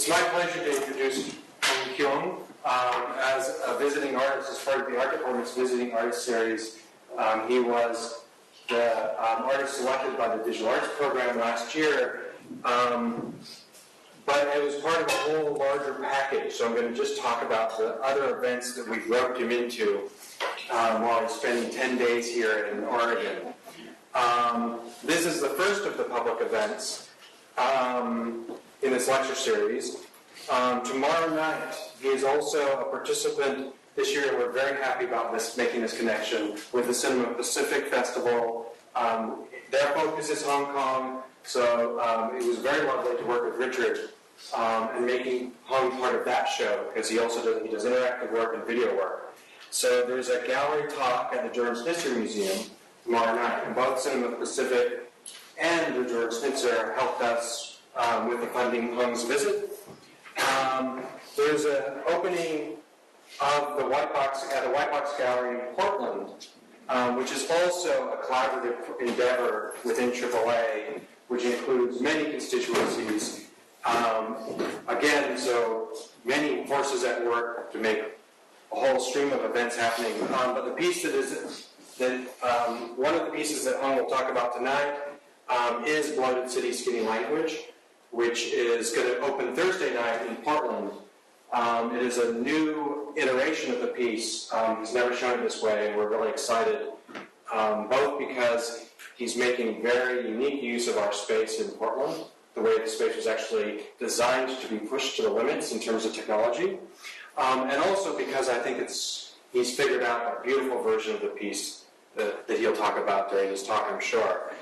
It's my pleasure to introduce Keung as a visiting artist, as part of the Art Department's Visiting Artist Series. He was the artist selected by the Digital Arts Program last year, but it was part of a whole larger package, so I'm going to just talk about the other events that we've roped him into while he's spending 10 days here in Oregon. This is the first of the public events in this lecture series. Tomorrow night, he is also a participant this year, and we're very happy about this, making this connection with the Cinema Pacific Festival. Their focus is Hong Kong, so it was very lovely to work with Richard and making Hong part of that show, because he does interactive work and video work. So there's a gallery talk at the German Schnitzer Museum tomorrow night, and both Cinema Pacific and the German Schnitzer helped us with the funding Hong's visit. There's an opening of the White Box at the White Box Gallery in Portland, which is also a collaborative endeavor within AAA, which includes many constituencies. Again, so many forces at work to make a whole stream of events happening. But the piece one of the pieces that Hong will talk about tonight is Bloated City Skinny Language, which is going to open Thursday night in Portland. It is a new iteration of the piece. He's never shown it this way, and we're really excited, both because he's making very unique use of our space in Portland, the way the space was actually designed to be pushed to the limits in terms of technology, and also because I think he's figured out a beautiful version of the piece that he'll talk about during his talk, I'm sure.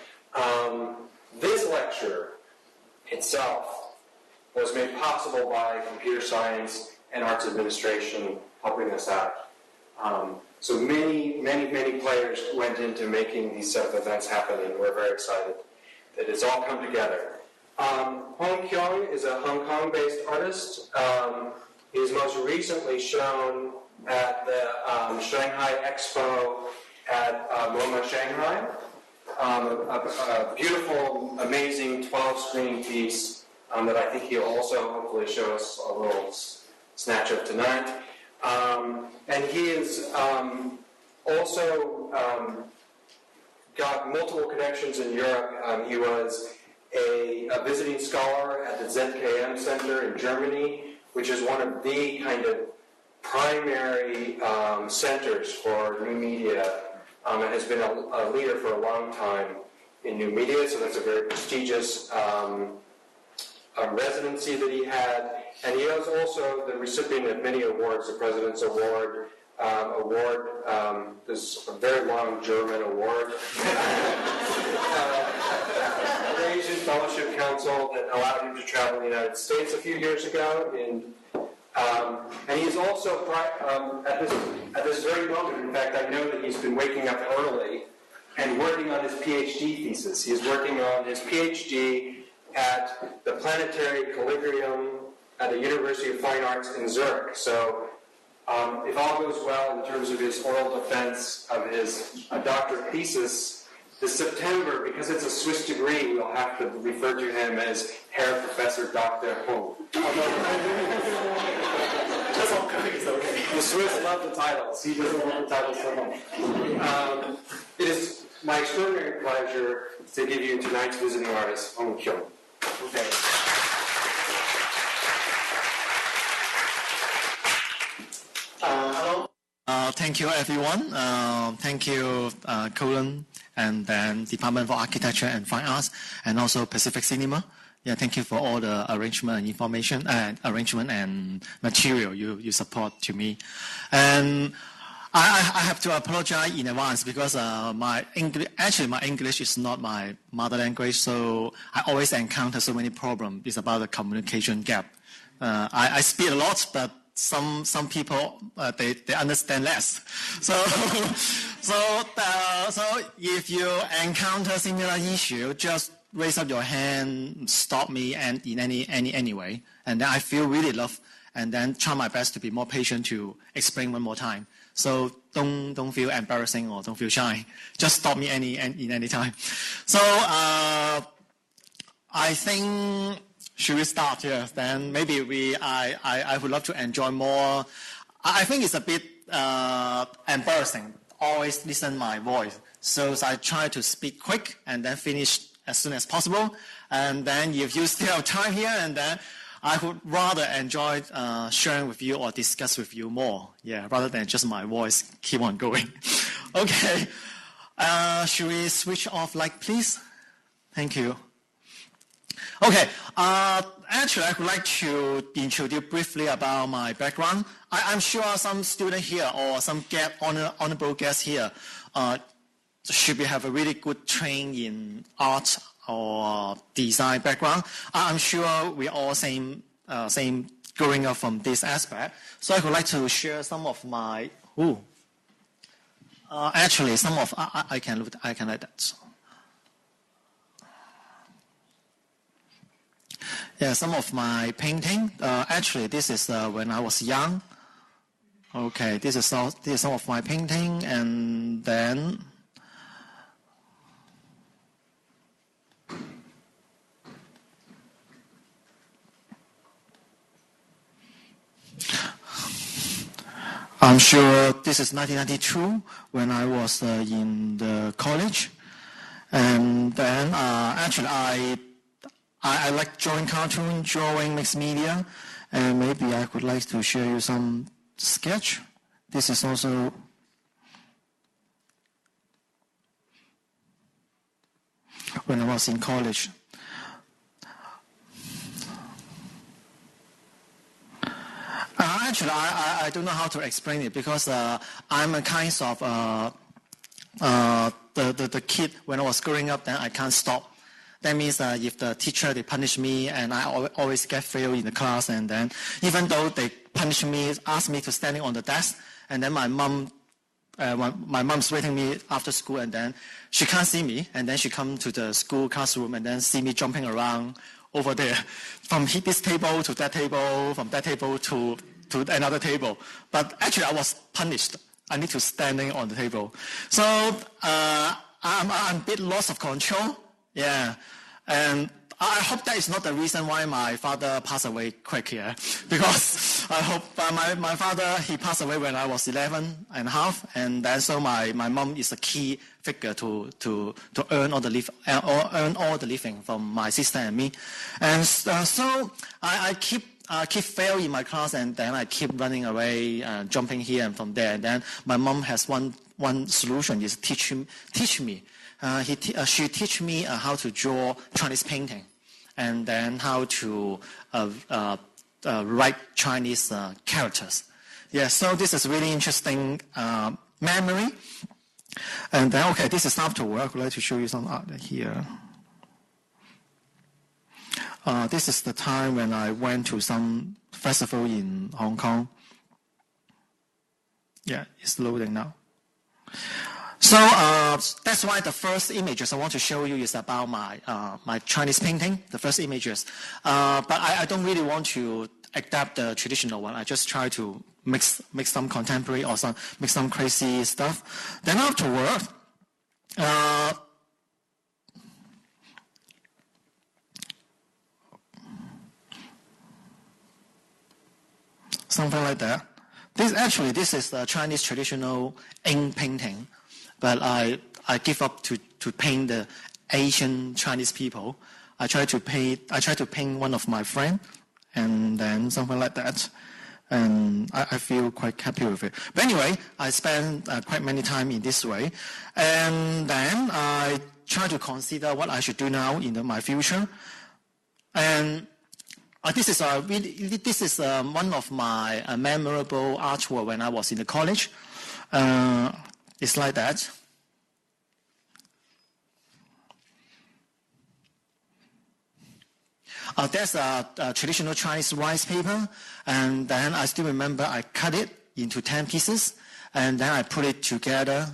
This lecture itself was made possible by computer science and arts administration helping us out. So many players went into making these set of events happen, and we're very excited that it's all come together. Hong Keung is a Hong Kong-based artist. He's most recently shown at the Shanghai Expo at MoMA Shanghai. A beautiful, amazing 12-screen piece that I think he'll also hopefully show us a little snatch of tonight. And he is also got multiple connections in Europe. He was a visiting scholar at the ZKM Center in Germany, which is one of the kind of primary centers for new media. And has been a leader for a long time in new media, so that's a very prestigious residency that he had. And he was also the recipient of many awards, the President's Award, this a very long German award, the Asian Fellowship Council that allowed him to travel in the United States a few years ago. And he's also, at this very moment, in fact, I know that he's been waking up early and working on his PhD thesis. He's working on his PhD at the Planetary Collegium at the University of Fine Arts in Zurich. So if all goes well in terms of his oral defense of his doctorate thesis, this September, because it's a Swiss degree, we'll have to refer to him as Herr Professor Dr. Ho. The Swiss love the titles. He doesn't love the titles so much. It is my extraordinary pleasure to give you tonight's visiting artist, Hong Keung. Okay. Hello. Thank you, everyone. Thank you, Colin, and then Department for Architecture and Fine Arts, and also Pacific Cinema. Yeah, thank you for all the arrangement and information and material you support to me. And I have to apologize in advance because my English is not my mother language, so I always encounter so many problems. It's about the communication gap. I speak a lot, but some people they understand less. So if you encounter similar issue, just raise up your hand, stop me, and in any way, and then I feel really love, and then try my best to be more patient to explain one more time. So don't feel embarrassing or don't feel shy. Just stop me in any time. So I think should we start? Yes. Then maybe I would love to enjoy more. I think it's a bit embarrassing. Always listen my voice. So I try to speak quick and then finish as soon as possible. And then if you still have time here, and then I would rather enjoy sharing with you or discuss with you more. Yeah, rather than just my voice keep on going. Okay. Should we switch off light, please? Thank you. Okay. Actually, I would like to introduce briefly about my background. I'm sure some student here or some honorable guests here should have a really good training in art or design background. I'm sure we all same growing up from this aspect. So I would like to share some of my. Actually, some of I can like that. Yeah, some of my painting. Actually, this is when I was young. Okay, this is some of my painting, and then. I'm sure this is 1992 when I was in the college, and then actually I like drawing cartoon, drawing mixed media, and maybe I would like to show you some sketch. This is also when I was in college. Actually, I don't know how to explain it because I'm a kind of the kid when I was growing up. Then I can't stop. That means if the teacher they punish me and I always get failed in the class, and then even though they punish me, ask me to standing on the desk, and then my mom's waiting me after school, and then she can't see me, and then she come to the school classroom and then see me jumping around over there, from this table to that table, from that table to another table. But actually, I was punished. I need to standing on the table. So I'm a bit lost of control. Yeah, and I hope that is not the reason why my father passed away quick here, because I hope my father, he passed away when I was 11 and a half, and then so my mom is a key figure to earn all the living from my sister and me, and so I keep fail in my class, and then I keep running away, jumping here and from there, and then my mom has one solution is teach me. She teach me how to draw Chinese painting, and then how to write Chinese characters. Yeah, so this is really interesting memory. And then, okay, this is after work. I'd like to show you some art here. This is the time when I went to some festival in Hong Kong. Yeah, it's loading now. So that's why the first images I want to show you is about my Chinese painting, the first images. But I don't really want to adapt the traditional one. I just try to mix some contemporary or mix some crazy stuff. Then afterward, something like that. This is the Chinese traditional ink painting. But I give up to paint the Asian Chinese people. I try to paint one of my friends, and then something like that. And I feel quite happy with it. But anyway, I spend quite many time in this way. And then I try to consider what I should do now in my future. And this is one of my memorable artwork when I was in the college. It's like that. There's a traditional Chinese rice paper, and then I still remember I cut it into 10 pieces, and then I put it together,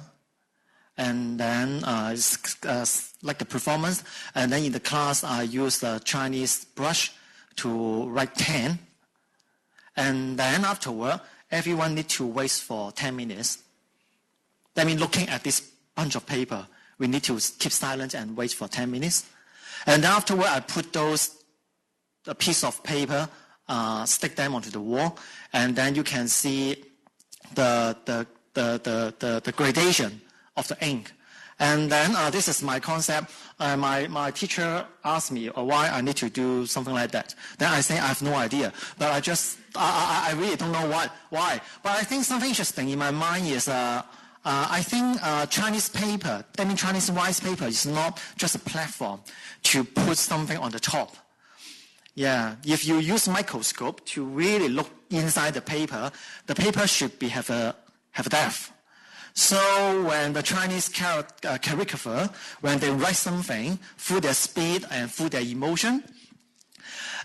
and then it's like the performance, and then in the class I used a Chinese brush to write 10, and then afterward, everyone need to wait for 10 minutes. That means looking at this bunch of paper, we need to keep silent and wait for 10 minutes. And afterward, I put those a piece of paper, stick them onto the wall, and then you can see the gradation of the ink. And then this is my concept. My teacher asked me why I need to do something like that. Then I say I have no idea, but I really don't know why. But I think something interesting in my mind is I think Chinese paper, Chinese rice paper is not just a platform to put something on the top. Yeah, if you use microscope to really look inside the paper should have a depth. So when the Chinese calligrapher, when they write something through their speed and through their emotion,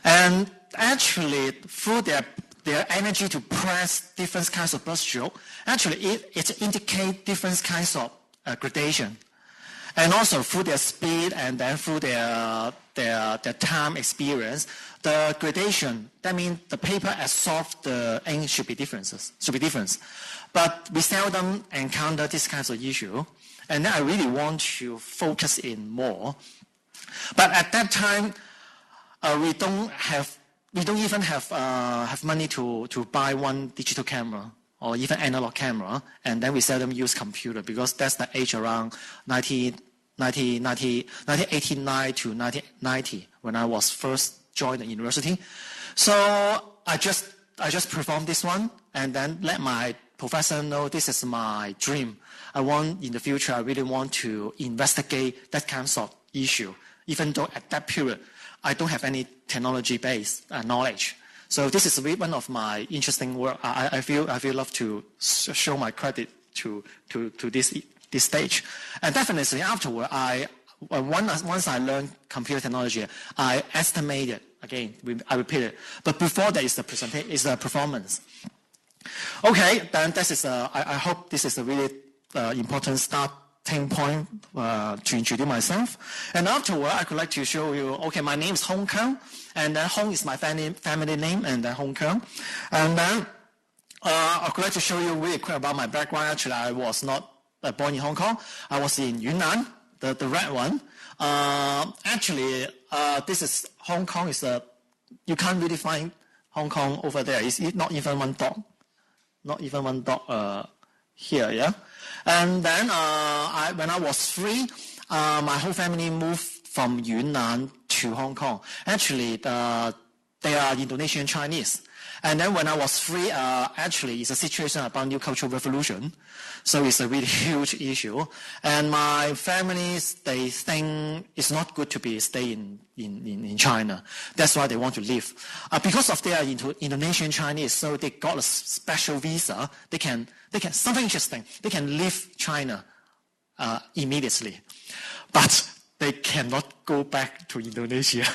and actually through their energy to press different kinds of brushstroke, actually it indicates different kinds of gradation. And also through their speed and then through their time experience, the gradation, that means the paper absorbs the ink should be different. But we seldom encounter this kind of issue, and then I really want to focus in more. But at that time, we don't even have money to buy one digital camera or even analog camera, and then we seldom use computer because that's the age around 1989 to 1990 when I was first joined the university. So I just performed this one and then let my professor know this is my dream. I really want to investigate that kind of issue, even though at that period I don't have any technology-based knowledge. So this is one of my interesting work. I feel love to show my credit to this stage. And definitely afterward, once I learned computer technology, I estimated again. I repeat it. But before that is the performance. Okay, then this is I hope this is a really important starting point to introduce myself. And afterward, I could like to show you. Okay, my name is Keung, and then Hong is my family name, and then Keung. And then I could like to show you really quick about my background. Actually, I was not born in Hong Kong. I was in Yunnan, the red one. Actually, this is Hong Kong. You can't really find Hong Kong over there. It's not even one dot. Not even one dot here, yeah. And then when I was 3, my whole family moved from Yunnan to Hong Kong. Actually, they are Indonesian Chinese. And then when I was 3, actually, it's a situation about new cultural revolution. So it's a really huge issue. And my families, they think it's not good to stay in China. That's why they want to leave. Because of they are Indonesian Chinese, so they got a special visa. They can something interesting. They can leave China immediately. But they cannot go back to Indonesia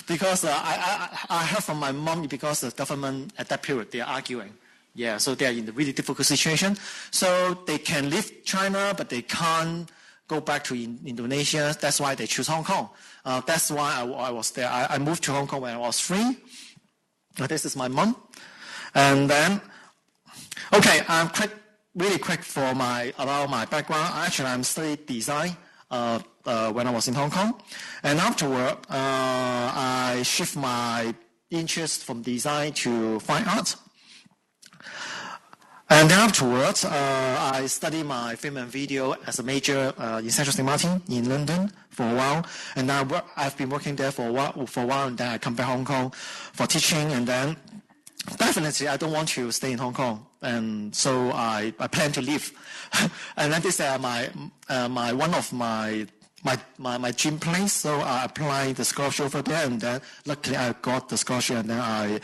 because I heard from my mom because the government at that period, they are arguing. Yeah, so they are in a really difficult situation. So they can leave China, but they can't go back to Indonesia. That's why they choose Hong Kong. That's why I was there. I moved to Hong Kong when I was 3. This is my mom. And then, okay, really quick about my background. Actually, I'm studying design when I was in Hong Kong. And afterward, I shift my interest from design to fine art. And then afterwards, I studied my film and video as a major in Central St. Martin in London for a while. And now I've been working there for a while, and then I come back Hong Kong for teaching. And then definitely I don't want to stay in Hong Kong. And so I plan to leave. And then this is one of my dream place, so I applied the scholarship over there, and then luckily I got the scholarship, and then I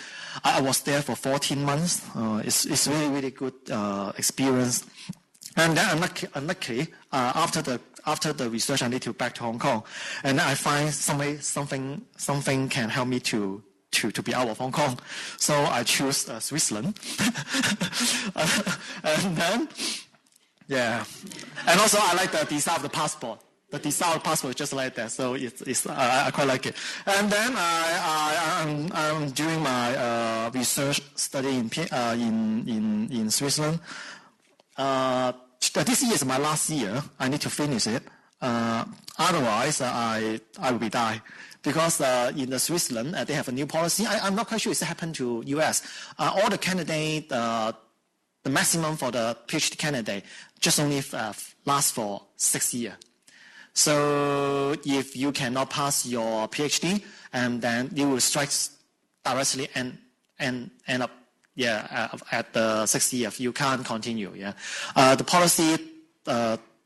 was there for 14 months. It's really, really good experience. And then unluckily, after the research, I need to back to Hong Kong, and I find something can help me to be out of Hong Kong. So I choose Switzerland. And then, yeah. And also I like the design of the passport. The design of the passport is just like that, so I quite like it. And then I'm doing my research study in Switzerland. This year is my last year. I need to finish it. Otherwise, I will be die because in the Switzerland, they have a new policy. I'm not quite sure if it happened to US. All the candidates, the maximum for the PhD candidate just only lasts for 6 years. So if you cannot pass your PhD, and then you will strike directly and end up at the 6 years. You can't continue. The policy,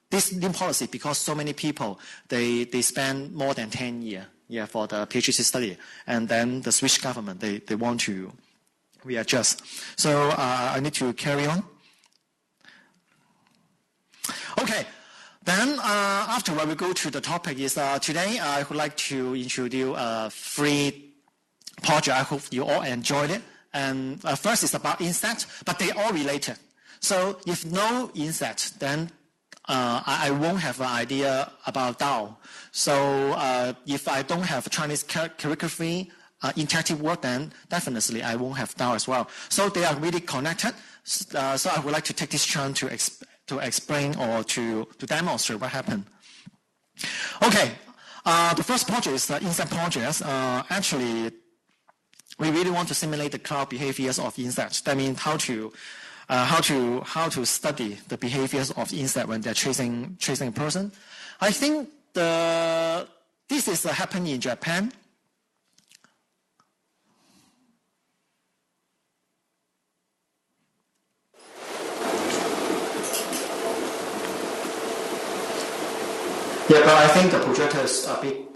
this new policy, because so many people they spend more than 10 years for the PhD study, and then the Swiss government they want to readjust. So I need to carry on. Okay. Then afterward, we go to the topic is today I would like to introduce 3 projects. I hope you all enjoyed it. And first is about insects, but they all related. So if no insect, then I won't have an idea about DAO. So if I don't have Chinese calligraphy, interactive work, then definitely I won't have DAO as well. So they are really connected. So I would like to take this chance to explain or to demonstrate what happened. Okay, the first project is the insect project. Actually, we really want to simulate the cloud behaviors of insects. That means how to study the behaviors of insects when they're chasing a person. I think this is happening in Japan. Yeah, but I think the projector is a bit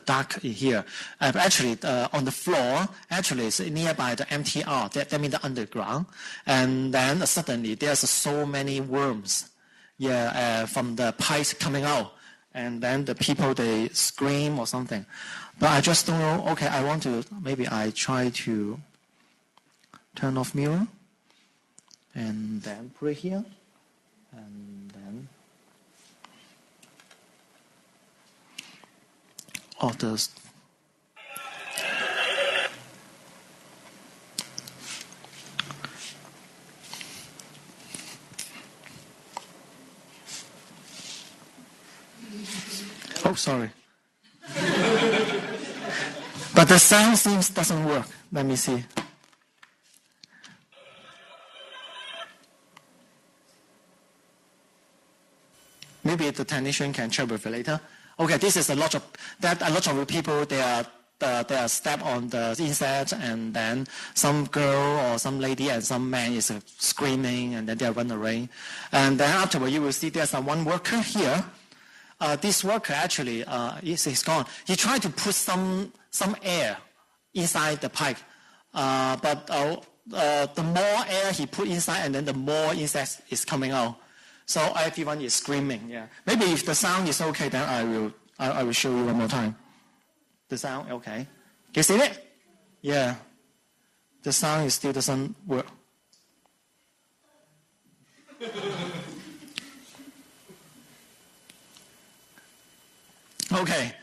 dark here. Actually, on the floor, actually, it's nearby the MTR, that means the underground. And then suddenly, there's so many worms from the pipes coming out. And then the people, they scream or something. But I just don't know. Okay, maybe I try to turn off mirror. And then put it here. And then... this. Oh, sorry. But the sound doesn't work. Let me see. Maybe the technician can check with it later. Okay, this is a lot of people. They are step on the insect, and then some girl or some lady and some man is screaming, and then they run away. And then afterward, you will see there's one worker here. This worker actually he's gone. He tried to put some air inside the pipe, but the more air he put inside, and then the more insects is coming out. So everyone is screaming. Yeah. Maybe if the sound is okay, then I will show you one more time. The sound okay. Can you see it? Yeah. The sound still doesn't work. Okay.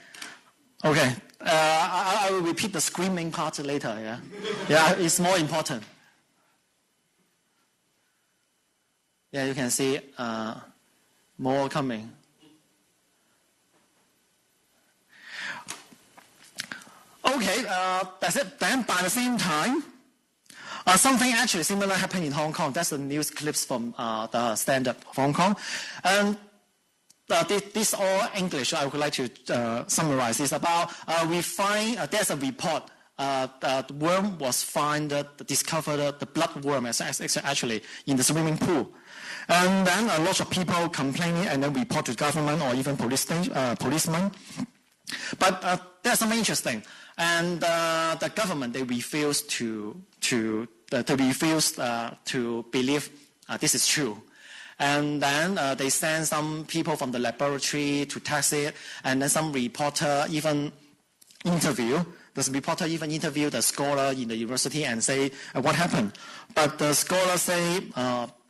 I will repeat the screaming part later. Yeah. Yeah, it's more important. Yeah, you can see more coming. Okay, that's it. Then by the same time, something actually similar happened in Hong Kong. That's the news clips from the stand-up of Hong Kong. And this all English, I would like to summarize. It's about, we find, there's a report. The worm was discovered, the bloodworm actually in the swimming pool. And then a lot of people complaining and then report to government or even policemen. But there's something interesting. And the government, they refuse to believe this is true. And then they send some people from the laboratory to test it. And then some reporter even interview the scholar in the university and say, what happened? But the scholar say,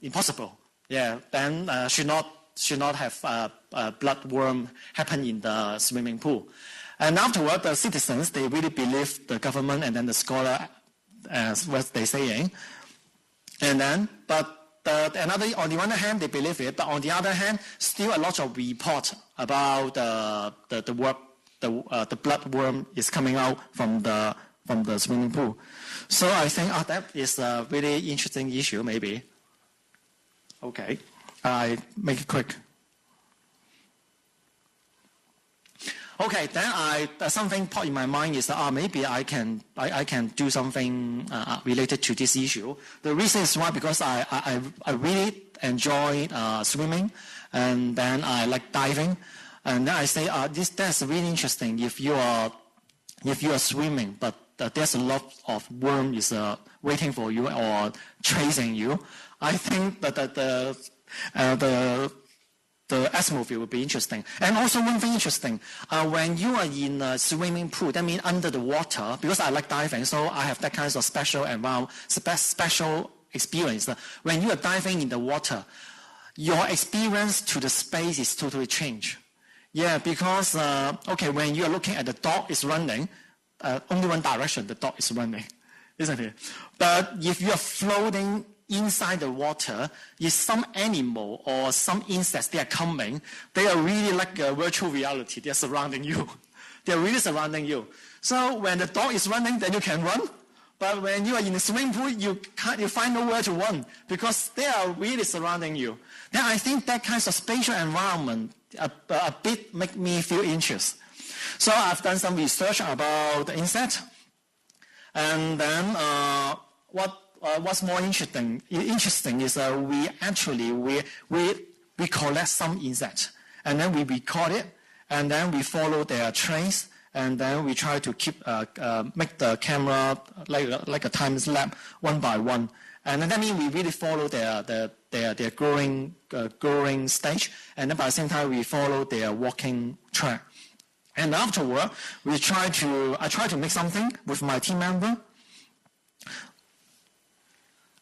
impossible. Yeah, then should not have bloodworm happen in the swimming pool. And afterward, the citizens, they really believe the government and then the scholar as what they're saying. And then, on the one hand, they believe it, but on the other hand, still a lot of report about the the bloodworm is coming out from the swimming pool. So I think that is a really interesting issue, maybe. Okay, I make it quick. Okay, then something popped in my mind is that maybe I can do something related to this issue. The reason is why, because I really enjoy swimming, and then I like diving, and then I say that's really interesting. If you are swimming, but there's a lot of worms waiting for you or chasing you, I think that the atmosphere would be interesting. And also one thing interesting, when you are in a swimming pool, that means under the water, because I like diving, so I have that kind of special experience. When you are diving in the water, your experience to the space is totally changed. Yeah, because, when you are looking at the dog is running, only one direction, the dog is running, isn't it? But if you are floating inside the water, if some animal or some insects, they are coming, they are really like a virtual reality. They are surrounding you. They are really surrounding you. So when the dog is running, then you can run. But when you are in the swimming pool, you find nowhere to run because they are really surrounding you. Then I think that kind of spatial environment a bit make me feel interest. So I've done some research about the insect, and then what's more interesting is we collect some insects, and then we record it, and then we follow their trace, and then we try to make the camera like a time lapse one by one, and then that means we really follow their growing stage, and then by the same time we follow their walking track. And afterward, I try to make something with my team member.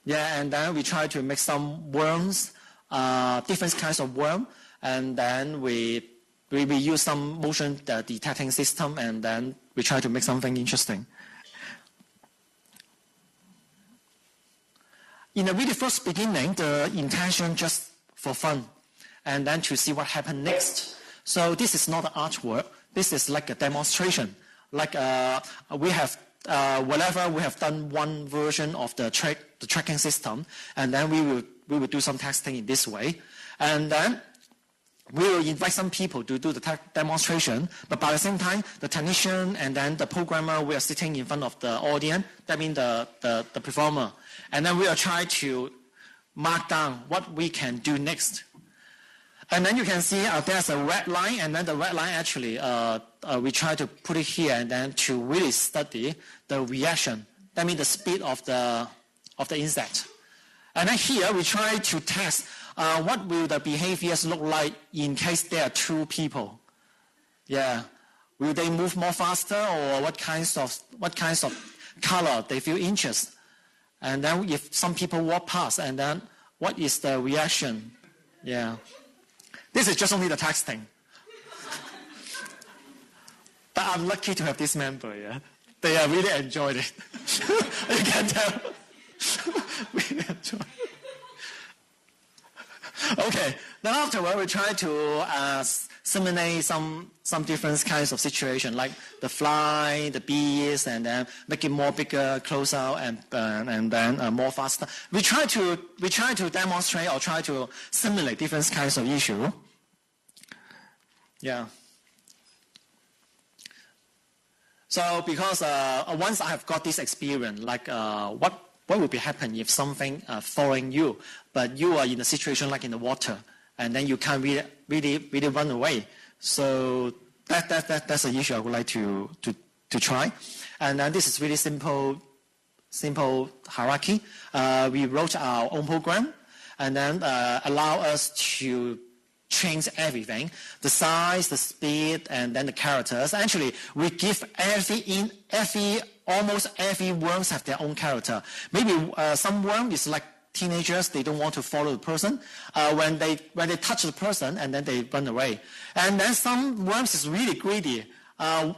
Yeah, and then we try to make some worms, different kinds of worm, and then we use some motion detecting system, and then we try to make something interesting. In the really first beginning, the intention just for fun, and then to see what happened next. So this is not an artwork. This is like a demonstration. Like we have done one version of the tracking system, and then we will do some testing in this way, and then we will invite some people to do the demonstration. But by the same time, the technician and then the programmer, we are sitting in front of the audience. That means the performer, and then we will try to mark down what we can do next. And then you can see there's a red line, and then the red line actually, we try to put it here, and then to really study the reaction. That means the speed of the insect. And then here we try to test what will the behaviors look like in case there are two people. Yeah, will they move more faster, or what kinds of color they feel interest? And then if some people walk past, and then what is the reaction? Yeah. This is just only the texting. But I'm lucky to have this member, yeah. They really enjoyed it. You can tell. Really enjoyed it. Okay, then afterward we try to simulate some different kinds of situation, like the fly, the bees, and then make it more bigger, closer, and then more faster. We try to demonstrate or try to simulate different kinds of issue. Yeah. So because once I have got this experience, like what would be happen if something following you, but you are in a situation like in the water, and then you can't really run away. So that's an issue I would like to try. And this is really simple hierarchy. We wrote our own program, and then allow us to change everything, the size, the speed, and then the characters. Actually, we give almost every worms have their own character. Maybe some worm is like teenagers, they don't want to follow the person. When they touch the person, and then they run away. And then some worms is really greedy.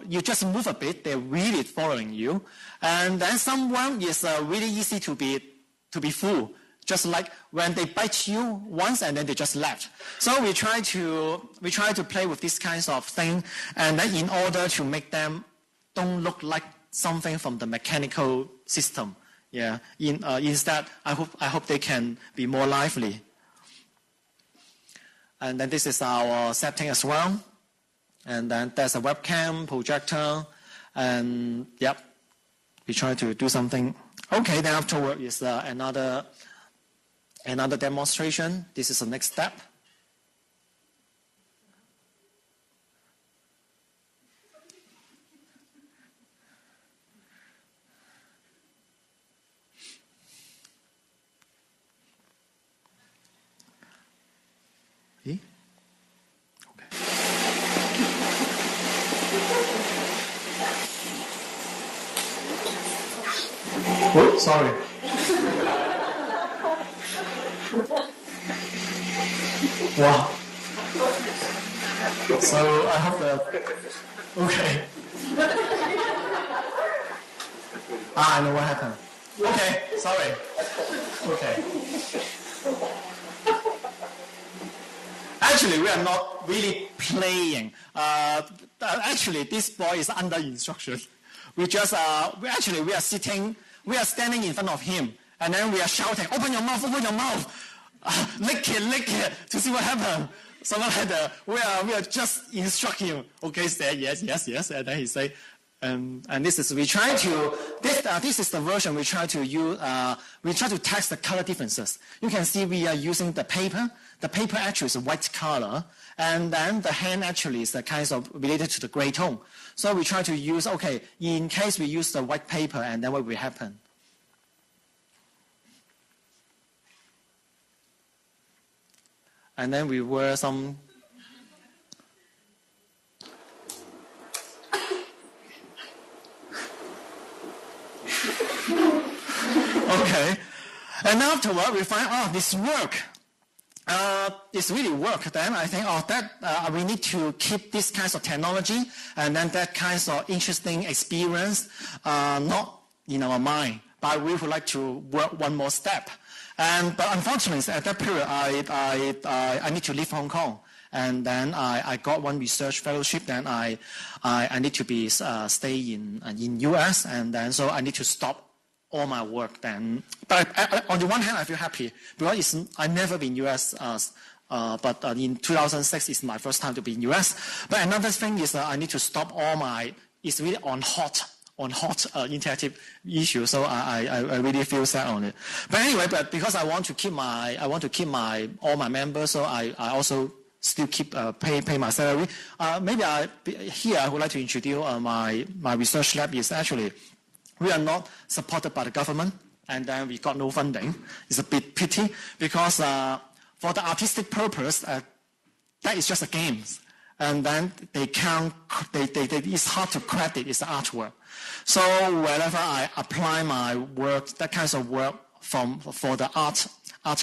You just move a bit, they're really following you. And then some worm is really easy to be fooled. just like when they bite you once and then they just left. So we try to play with these kinds of things, and then in order to make them don't look like something from the mechanical system. Yeah. Instead, I hope they can be more lively. And then this is our setting as well. And then there's a webcam, projector, and yep, we try to do something. Okay, then afterward is another demonstration. This is the next step. See? Okay. Oh, sorry. Wow. So I have the... Okay. I know what happened. Okay, sorry. Okay. Actually, we are not really playing. Actually, this boy is under instruction. We are standing in front of him, and then we are shouting, open your mouth, lick it, to see what happens. Someone had we are just instructing him. Okay, say yes, and then he say, and this is, this is the version we try to use, we try to test the color differences. You can see we are using the paper. The paper actually is a white color, and then the hand actually is the kind of related to the gray tone. So we try to use, okay, in case we use the white paper, and then what will happen? And then we wear some... Okay. And afterward, we find, oh, this work. It's really work. Then I think, we need to keep this kinds of technology and then that kinds of interesting experience not in our mind, but we would like to work one more step. But unfortunately, at that period, I need to leave Hong Kong. And then I got one research fellowship. Then I need to be stay in US, and then so I need to stop all my work then. But on the one hand, I feel happy because I've never been US. But in 2006 is my first time to be in US. But another thing is I need to stop all my. It's really on hot interactive issue, so I really feel sad on it. But anyway, because I want to keep my all my members, so I also still keep pay my salary. Maybe I would like to introduce my research lab. Is actually we are not supported by the government, and then we got no funding. It's a bit pity because for the artistic purpose, that is just a game. And then it's hard to credit it's artwork. So whenever I apply my work, that kind of work for the art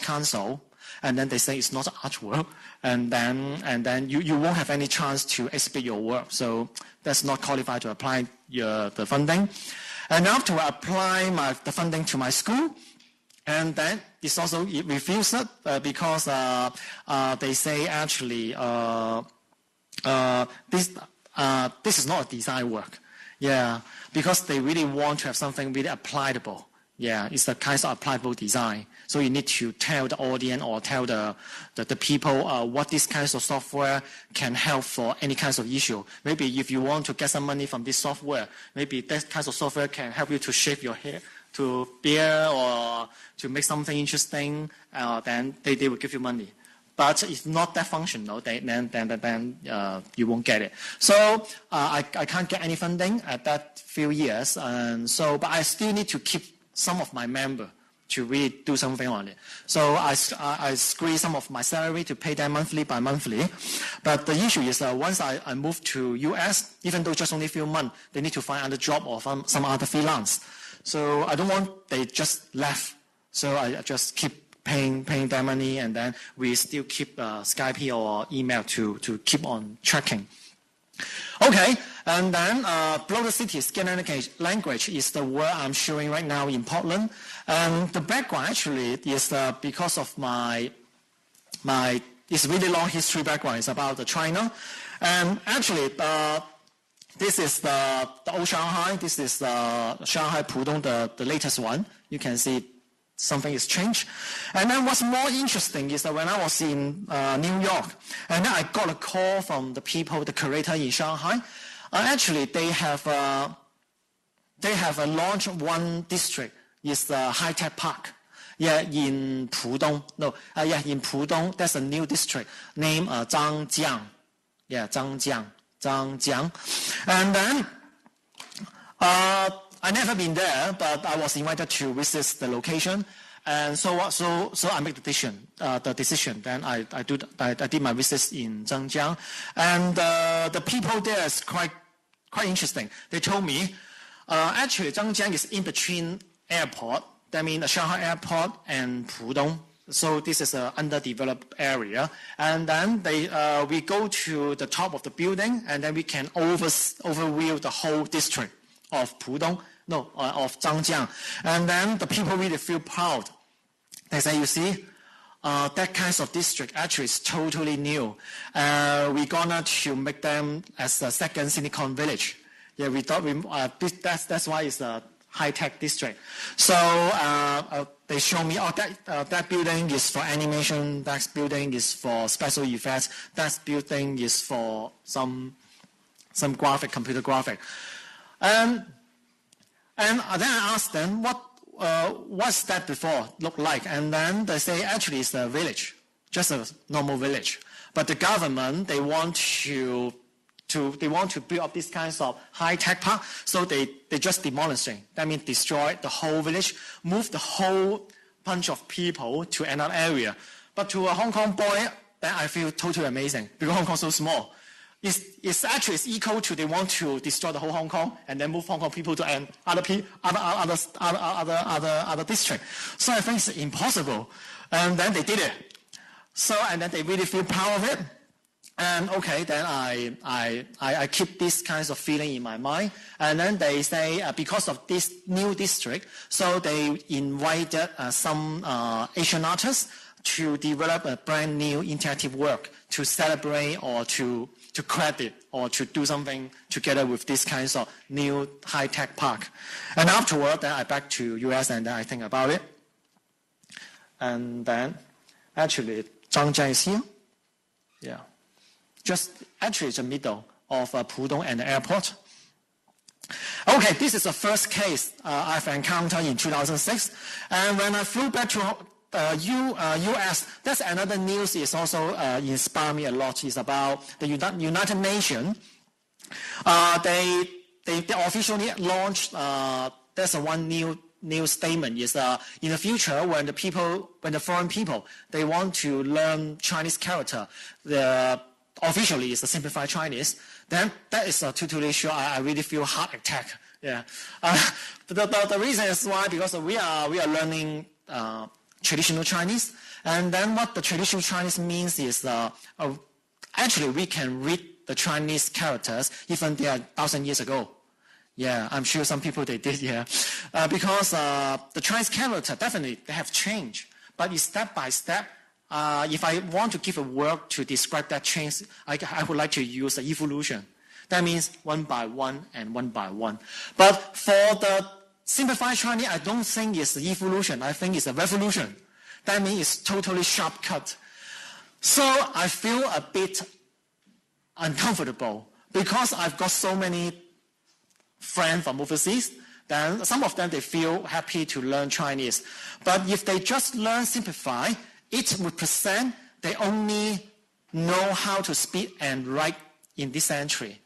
council, and then they say it's not artwork, and then you won't have any chance to exhibit your work. So that's not qualified to apply the funding. And after I apply the funding to my school, and then it's also refused because they say actually. This is not a design work, because they really want to have something really applicable. It's the kind of applicable design. So you need to tell the audience or tell the people what this kind of software can help for any kinds of issue. Maybe if you want to get some money from this software, maybe that kind of software can help you to shave your hair, to beer, or to make something interesting. Then they will give you money. But it's not that functional, then you won't get it. So I can't get any funding at that few years, but I still need to keep some of my members to really do something on it. So I squeeze some of my salary to pay them monthly by monthly. But the issue is once I move to US, even though just only a few months, they need to find another job or some other freelance. So I don't want they just left. So I just keep paying their money, and then we still keep Skype or email to keep on tracking. Okay, and then Bloated City Skin Language is the word I'm showing right now in Portland. And the background actually is because of my it's really long history background. It's about China. And actually, this is the old Shanghai. This is the Shanghai Pudong, the latest one. You can see something is changed. And then what's more interesting is that when I was in New York, and then I got a call from the people, the curator in Shanghai. Actually, they have launched one district. It's the high-tech park. Yeah, in Pudong. In Pudong, there's a new district named Zhangjiang. Yeah, Zhangjiang. And then I never been there, but I was invited to visit the location, and so I make the decision. Then I did my visits in Zhangjiang, and the people there is quite interesting. They told me actually Zhangjiang is in between airport. That means Shanghai Airport and Pudong. So this is an underdeveloped area. And then we go to the top of the building, and then we can overview the whole district of Pudong, of Zhangjiang. And then the people really feel proud. They say, you see, that kind of district actually is totally new. We're gonna to make them as a second Silicon Village. Yeah, we thought that's why it's a high-tech district. So they show me, that building is for animation, that building is for special effects, that building is for some computer graphic. And then I asked them, what's that before look like? And then they say, actually it's a village, just a normal village. But the government, they want to build up these kinds of high-tech park, so they just demolishing. That means destroy the whole village, move the whole bunch of people to another area. But to a Hong Kong boy, then I feel totally amazing, because Hong Kong is so small. It's actually equal to they want to destroy the whole Hong Kong and then move Hong Kong people to other district. So I think it's impossible. And then they did it. So, and then they really feel proud of it. And okay, then I keep this kinds of feeling in my mind. And then they say, because of this new district, so they invited some Asian artists to develop a brand new interactive work to celebrate or to credit or to do something together with this kinds of new high-tech park. And afterward, then I back to US and then I think about it. And then actually Zhangjiang is here. Yeah. Just actually it's the middle of Pudong and the airport. Okay, this is the first case I've encountered in 2006. And when I flew back to US, that's another news is also inspired me a lot. It's about the United Nations. They officially launched, there's one new statement is in the future when the foreign people, they want to learn Chinese character, officially it's a simplified Chinese, then that is totally sure I really feel heart attack. Yeah. The reason is why, because we are learning traditional Chinese, and then what the traditional Chinese means is actually we can read the Chinese characters even they are 1,000 years ago. Yeah, I'm sure some people they did, yeah. Because the Chinese character definitely they have changed, but it's step by step. If I want to give a word to describe that change, I would like to use the evolution. That means one by one and one by one. But for the simplified Chinese, I don't think it's the evolution. I think it's a revolution. That means it's totally sharp cut. So I feel a bit uncomfortable because I've got so many friends from overseas. Then some of them, they feel happy to learn Chinese. But if they just learn simplify, it would present they only know how to speak and write in this century.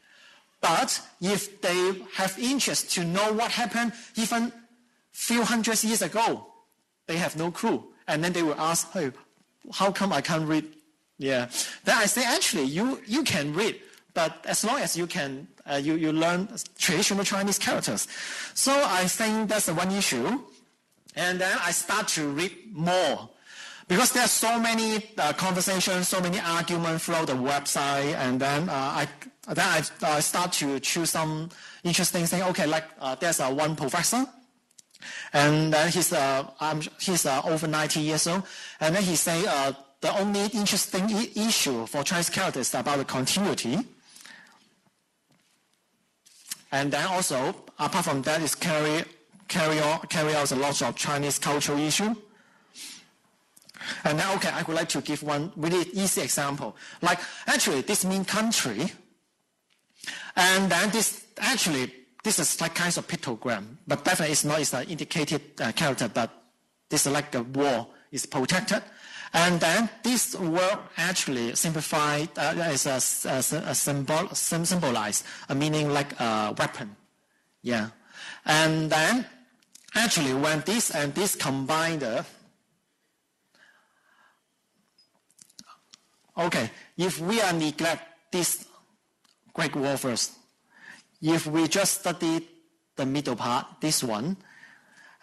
But if they have interest to know what happened even few hundred years ago, they have no clue. And then they will ask, hey, how come I can't read? Yeah. Then I say, actually, you can read, but as long as you can, you learn traditional Chinese characters. So I think that's the one issue. And then I start to read more. because there are so many conversations, so many arguments throughout the website, and then I start to choose some interesting thing. Okay, like there's one professor, and then he's over 90 years old, and then he say the only interesting issue for Chinese characters is about the continuity, and then also apart from that is carry out a lot of Chinese cultural issue. And now, okay, I would like to give one really easy example. Like, actually, this means country. And then this is like kinds of pictogram. But definitely it's an indicated character, but this is like a war is protected. And then this word actually simplified is symbolize a meaning like a weapon. Yeah. And then, actually, when this and this combined, okay, if we are neglect this Great War first, if we just study the middle part, this one,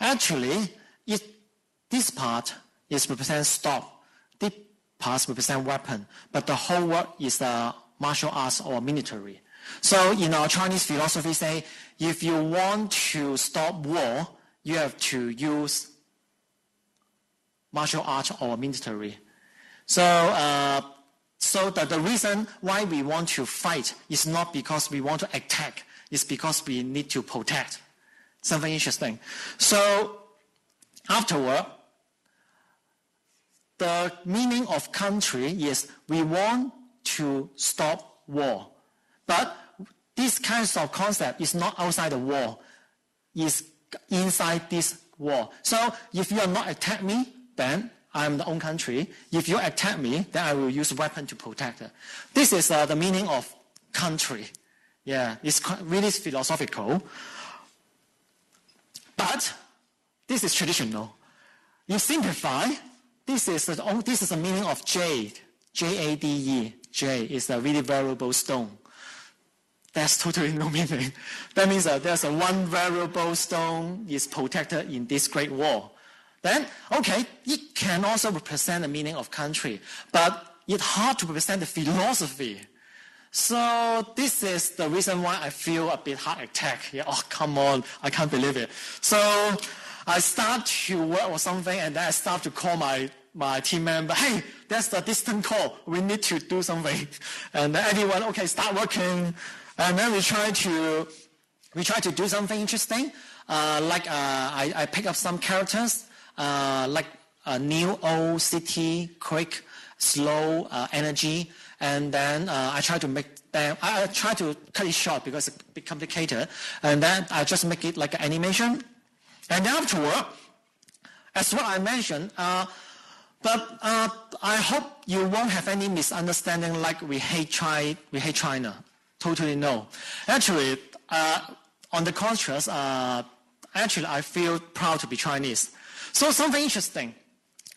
actually, this part is represent stop, this part represent weapon, but the whole word is martial arts or military. So in our Chinese philosophy say, if you want to stop war, you have to use martial arts or military. So that the reason why we want to fight is not because we want to attack, it's because we need to protect. Something interesting. So afterward, the meaning of country is we want to stop war. But this kind of concept is not outside the war, it's inside this war. So if you are not attack me, then I am the own country. If you attack me, then I will use weapon to protect it. This is the meaning of country. Yeah, it's really philosophical. But this is traditional. You simplify, this is the meaning of jade. Jade. Jade is a really valuable stone. That's totally no meaning. That means there's one valuable stone is protected in this great war. Then, okay, it can also represent the meaning of country, but it's hard to represent the philosophy. So this is the reason why I feel a bit heart attack. Yeah, oh, come on, I can't believe it. So I start to work on something, and then I start to call my team member, hey, there's the distant call. We need to do something. And then everyone, okay, start working. And then we try to do something interesting. I pick up some characters, like new, old, city, quick, slow, energy. And then I try to make them, I try to cut it short because it's a bit complicated. And then I just make it like an animation. And afterward, as what I mentioned, but I hope you won't have any misunderstanding like we hate China. Totally no. Actually, on the contrast, actually I feel proud to be Chinese. So something interesting.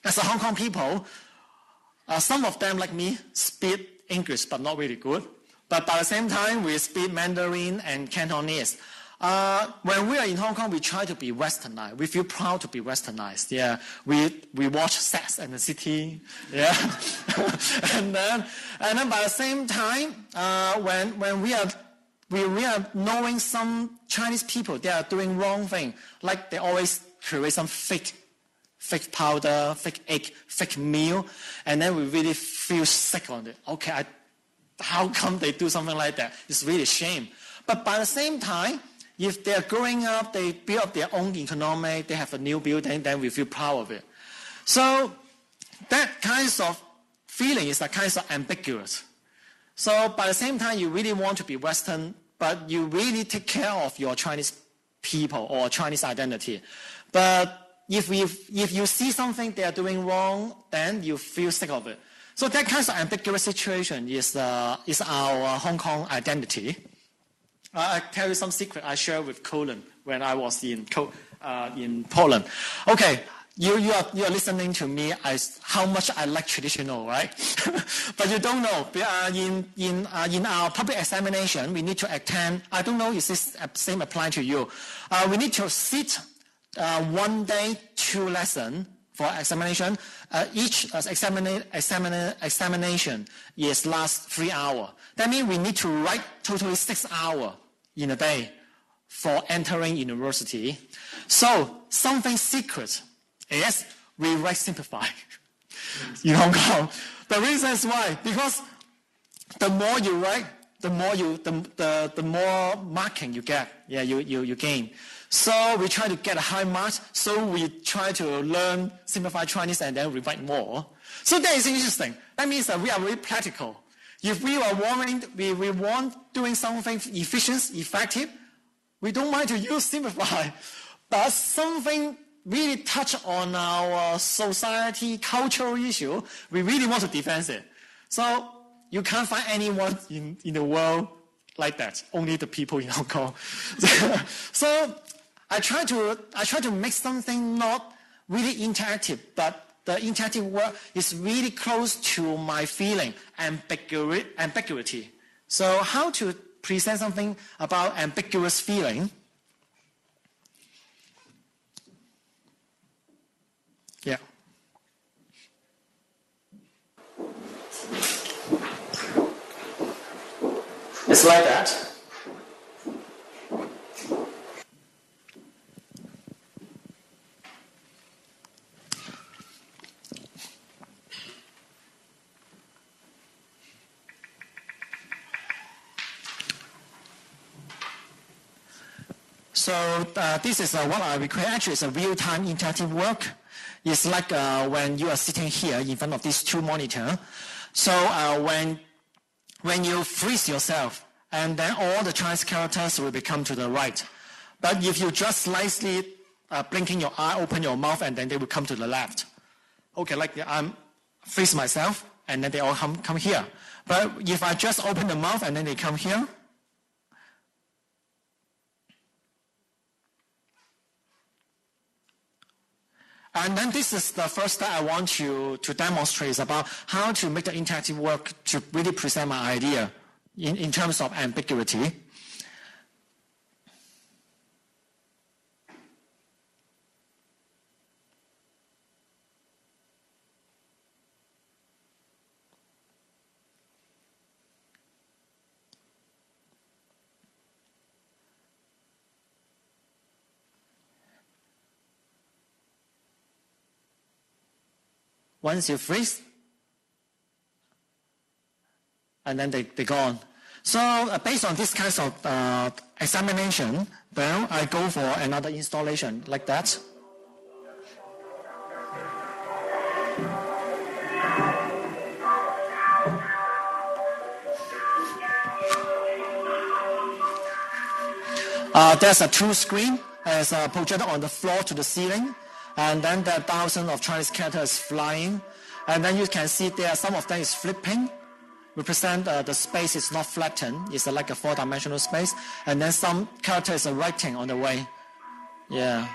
As a Hong Kong people, some of them like me speak English but not really good. But by the same time, we speak Mandarin and Cantonese. When we are in Hong Kong, we try to be westernized. We feel proud to be westernized. Yeah, we watch Sex and the City. Yeah, and then by the same time, when we are knowing some Chinese people, they are doing wrong thing. Like they always create some fake powder, fake egg, fake meal, and then we really feel sick on it. Okay, how come they do something like that? It's really a shame. But by the same time, if they're growing up, they build up their own economy, they have a new building, then we feel proud of it. So that kind of feeling is kind of ambiguous. So by the same time, you really want to be Western, but you really take care of your Chinese people or Chinese identity. But if you see something they are doing wrong, then you feel sick of it. So that kind of ambiguous situation is our Hong Kong identity. I tell you some secret I shared with Colin when I was in Poland. Okay, you are listening to me as how much I like traditional, right? But you don't know. In our public examination, we need to attend. I don't know if this same apply to you. We need to sit 1 day, 2 lessons for examination. Each examination is last 3 hours. That means we need to write totally 6 hours in a day for entering university. So something secret is we write simplify in Hong Kong. The reason is why? Because the more you write, the more marking you get. Yeah, you gain. So we try to get a high marks. So we try to learn simplified Chinese and then we write more. So that is interesting. That means that we are very practical. If we are we want doing something efficient, effective, we don't mind to use simplify. But something really touch on our society, cultural issue, we really want to defend it. So you can't find anyone in the world like that. Only the people in Hong Kong. So I try to make something not really interactive, but the interactive work is really close to my feeling, ambiguity. So how to present something about ambiguous feeling? Yeah. It's like that. So this is what I require. Actually, it's a real-time interactive work. It's like when you are sitting here in front of these two monitors. So when you freeze yourself, and then all the Chinese characters will become to the right. But if you just slightly blinking your eye, open your mouth, and then they will come to the left. Okay, like I'm freeze myself, and then they all come here. But if I just open the mouth, and then they come here, and then this is the first step I want you to demonstrate is about how to make the interactive work to really present my idea in terms of ambiguity. Once you freeze, and then they go on. So based on this kind of examination, then I go for another installation like that. There's a two screen as a projector on the floor to the ceiling. And then there are thousands of Chinese characters flying. And then you can see there some of them is flipping. Represent the space is not flattened. It's like a four-dimensional space. And then some characters are writing on the way. Yeah.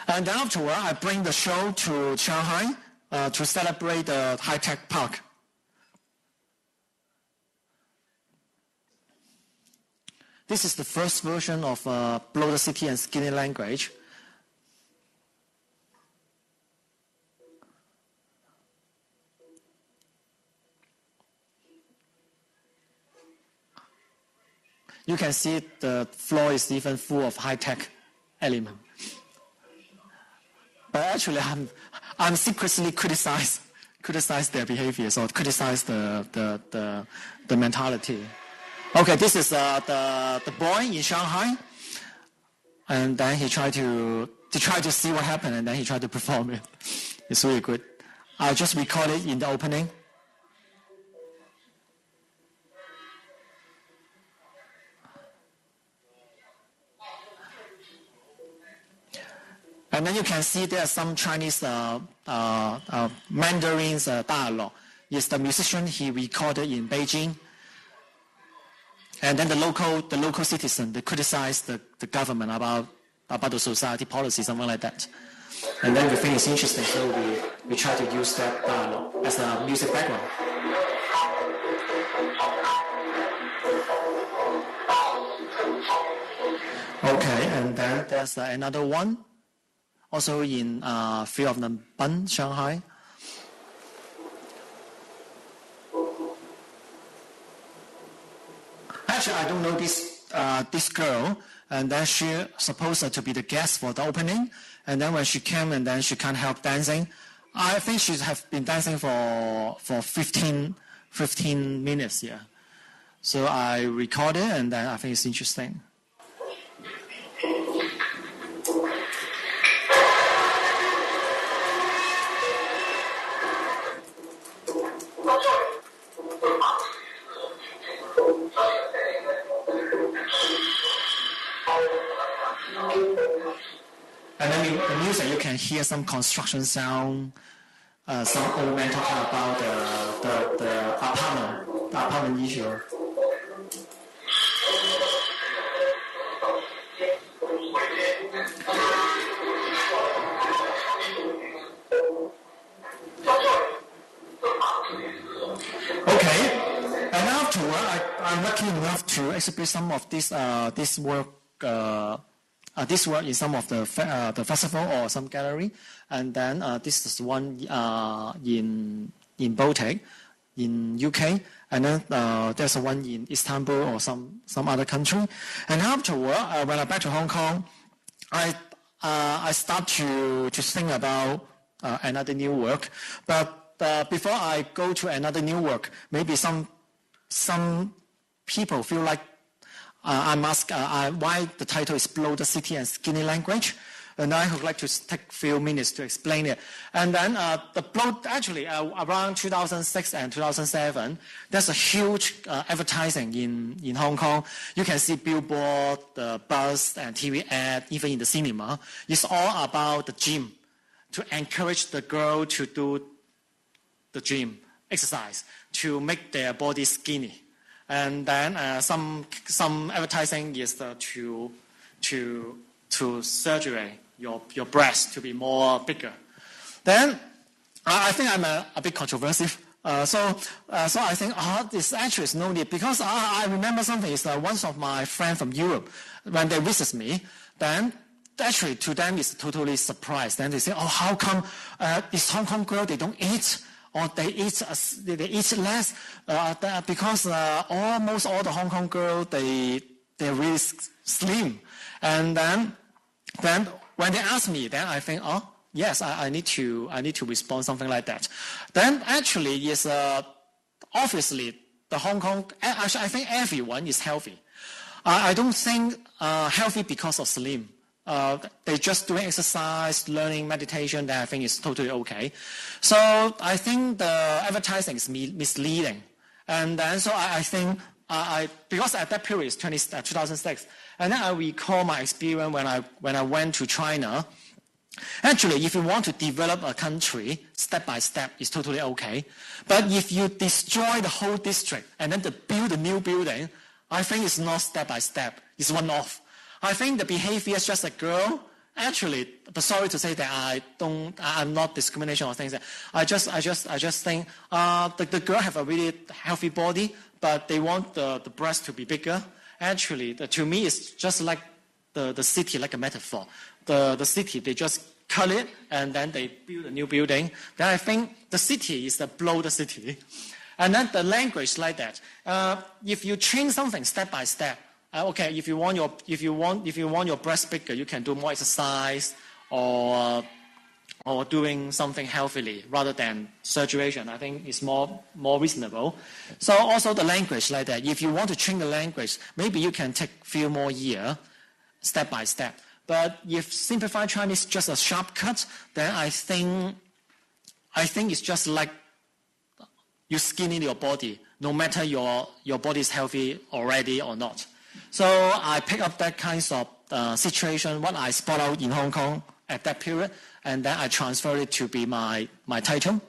And then afterward, I bring the show to Shanghai to celebrate the high-tech park. This is the first version of Blow the City and Skinny Language. You can see the floor is even full of high-tech elements. But actually, I'm secretly criticize their behaviors or criticize the mentality. Okay, this is the boy in Shanghai, and then he tried to see what happened, and then he tried to perform it. It's really good. I'll just record it in the opening. And then you can see there are some Chinese Mandarins dialogue. It's the musician he recorded in Beijing. And then the local citizen, they criticize the government about the society policy, something like that. And then we think it's interesting, so we try to use that dialogue as a music background. Okay, and then there's another one, also in field of Nanban, Shanghai. Actually, I don't know this girl, and then she supposed to be the guest for the opening, and then when she came, and then she can't help dancing. I think she have been dancing for 15 minutes, yeah. So I record it, and then I think it's interesting. And then the music, you can hear some construction sound, some old man talking about the apartment issue. Okay, and afterward, I'm lucky enough to exhibit some of this work. This work in some of the festival or some gallery, and then this is one in Baltic, in UK, and then there's one in Istanbul or some other country. And afterward, when I back to Hong Kong, I start to think about another new work. But before I go to another new work, maybe some people feel like I'm asked why the title is Blow the City and Skinny Language, and I would like to take a few minutes to explain it. And then the blow, actually around 2006 and 2007, there's a huge advertising in Hong Kong. You can see billboard, the bus and TV ad, even in the cinema. It's all about the gym, to encourage the girl to do the gym exercise, to make their body skinny. And then some advertising is to surgery your breast to be more bigger. Then I think I'm a bit controversial. So I think this actually is no need, because I remember something is one of my friends from Europe, when they visit me, then actually to them is totally surprised. Then they say, oh, how come this Hong Kong girl, they don't eat? Or they eat less because almost all the Hong Kong girls they're really slim. And then when they ask me, then I think, oh yes, I need to respond something like that. Then actually is obviously the Hong Kong. Actually, I think everyone is healthy. I don't think healthy because of slim. They're just doing exercise, learning meditation, that I think is totally okay. So I think the advertising is misleading. And then so I think, because at that period is 2006, and then I recall my experience when I went to China. Actually, if you want to develop a country step by step, it's totally okay. But if you destroy the whole district and then to build a new building, I think it's not step by step, it's one-off. I think the behavior is just a girl. Actually, but sorry to say that I'm not discrimination or things. I just think the girl have a really healthy body, but they want the breast to be bigger. Actually, to me, it's just like the city, like a metaphor. The city, they just cut it and then they build a new building. Then I think the city is the blow the city, and then the language like that. If you change something step by step. Okay, if you want your breast bigger, you can do more exercise or doing something healthily rather than surgery. I think it's more reasonable. So also the language like that. If you want to change the language, maybe you can take few more years, step by step. But if simplified Chinese is just a sharp cut, then I think it's just like you skinny your body, no matter your body is healthy already or not. So I pick up that kinds of situation, what I spot out in Hong Kong at that period, and then I transfer it to be my title.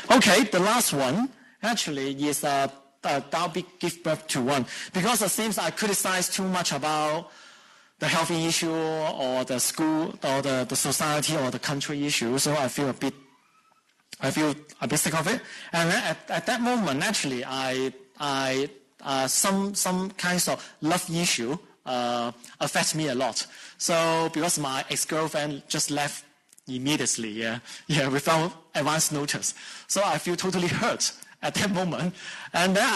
Okay, the last one actually is Thou Give Birth to One, because it seems I criticize too much about the healthy issue or the school or the society or the country issue, so I feel a bit sick of it. And at that moment, actually, some kinds of love issue affect me a lot. So because my ex-girlfriend just left immediately, without advance notice. So I feel totally hurt at that moment. And then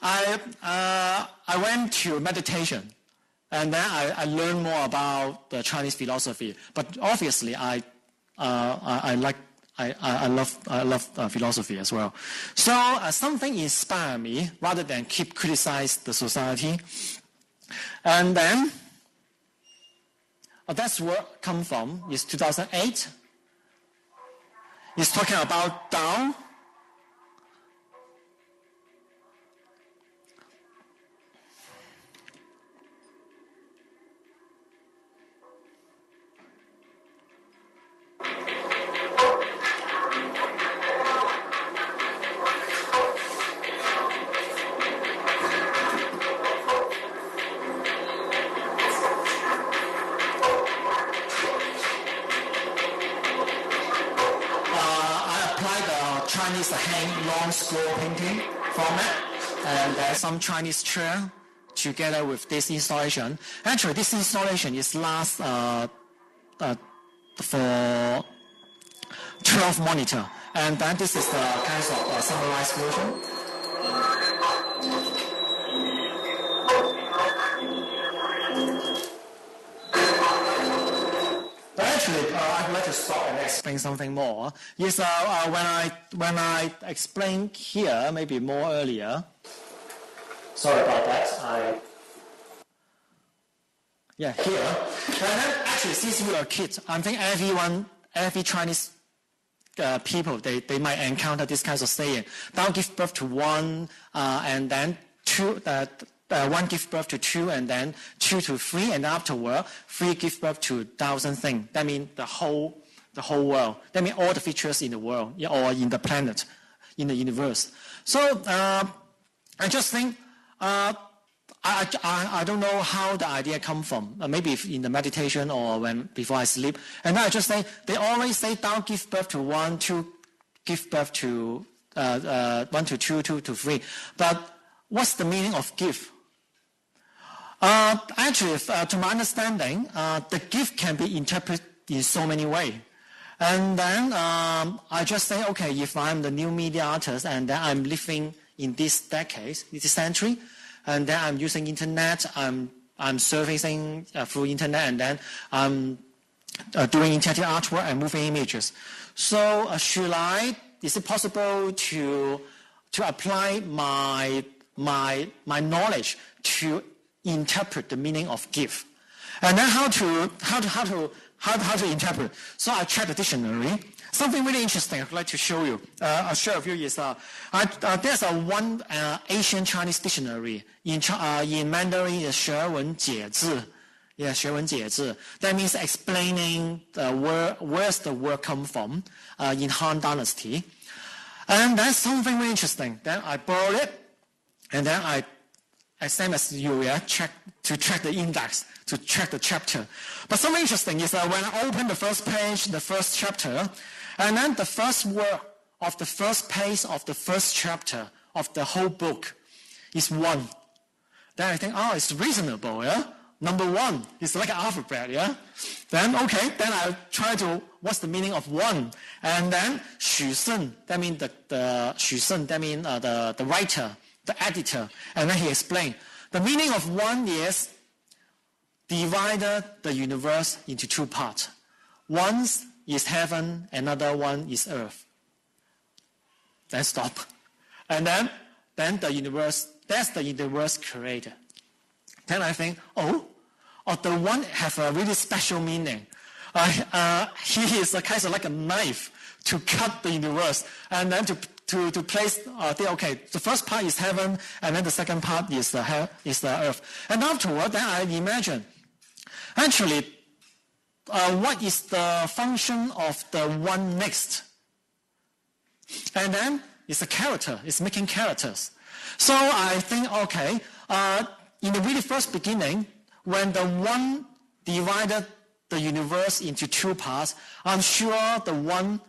I went to meditation. And then I learned more about the Chinese philosophy. But obviously I love philosophy as well. So something inspired me rather than keep criticize the society. And then that's where it come from. It's 2008. It's talking about Tao. Chinese hand long scroll painting format, and there's some Chinese chair together with this installation. Actually, this installation is last for 12 monitor, and then this is the kind of summarized version. But actually, I'd like to stop and explain something more. Yes, when I explained here, maybe more earlier. Sorry about that. Here. And then actually, since we were kids, I think every Chinese people, they might encounter this kind of saying. Thou give birth to one, and then two. One give birth to two, and then two to three, and afterward, three give birth to 1,000 things. That means the whole world. That means all the features in the world, or in the planet, in the universe. So I just think I don't know how the idea come from. Maybe in the meditation or before I sleep. And I just say they always say thou give birth to one, two give birth to 1 to 2, 2 to 3. But what's the meaning of give? Actually, to my understanding, the gift can be interpreted in so many ways. And then I just say, okay, if I'm the new media artist and then I'm living in this decade, this century, and then I'm using internet, I'm surfacing through internet, and then I'm doing interactive artwork and moving images. So is it possible to apply my knowledge to interpret the meaning of give, and then how to interpret? So I checked the dictionary. Something really interesting I'd like to show you. I'll share with you is there's one Asian Chinese dictionary in Mandarin is 学文解字. Yeah, 学文解字. That means explaining where's the word come from in Han Dynasty. And that's something really interesting. Then I borrowed it, and then I same as you, check the index, to check the chapter. But something interesting is that when I open the first page, the first chapter, and then the first word of the first page of the first chapter of the whole book is one. Then I think, it's reasonable, yeah? Number one is like an alphabet, yeah? Then, okay, then I try to, what's the meaning of one? And then, 许慎, that means许慎, that means the writer, the editor. And then he explained, the meaning of one is divided the universe into two parts. One is heaven, another one is earth. Then stop. And then the universe, that's the universe created. Then I think, the one have a really special meaning. He is a kind of like a knife to cut the universe, and then to place, the first part is heaven, and then the second part is the earth. And afterward, then I imagine, actually, what is the function of the one next? And then it's a character, it's making characters. So I think, in the really first beginning, when the one divided the universe into two parts, I'm sure the one,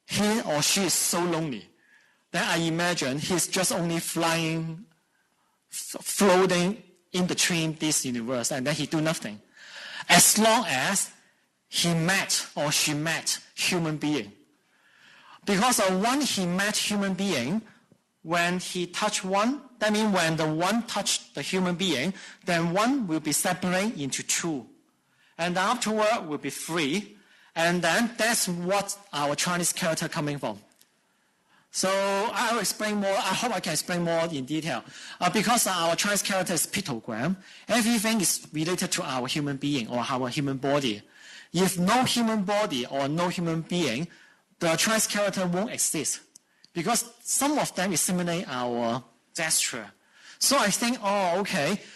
he or she is so lonely. Then I imagine he's just only floating in between this universe, and then he do nothing. As long as he met or she met human being. Because once he met human being, when he touched one, that means when the one touched the human being, then one will be separated into two. And afterward will be free. And then that's what our Chinese character coming from. So I will explain more. I hope I can explain more in detail. Because our Chinese character is pictogram, everything is related to our human being or our human body. If no human body or no human being, the Chinese character won't exist. Because some of them simulate our gesture. So I think,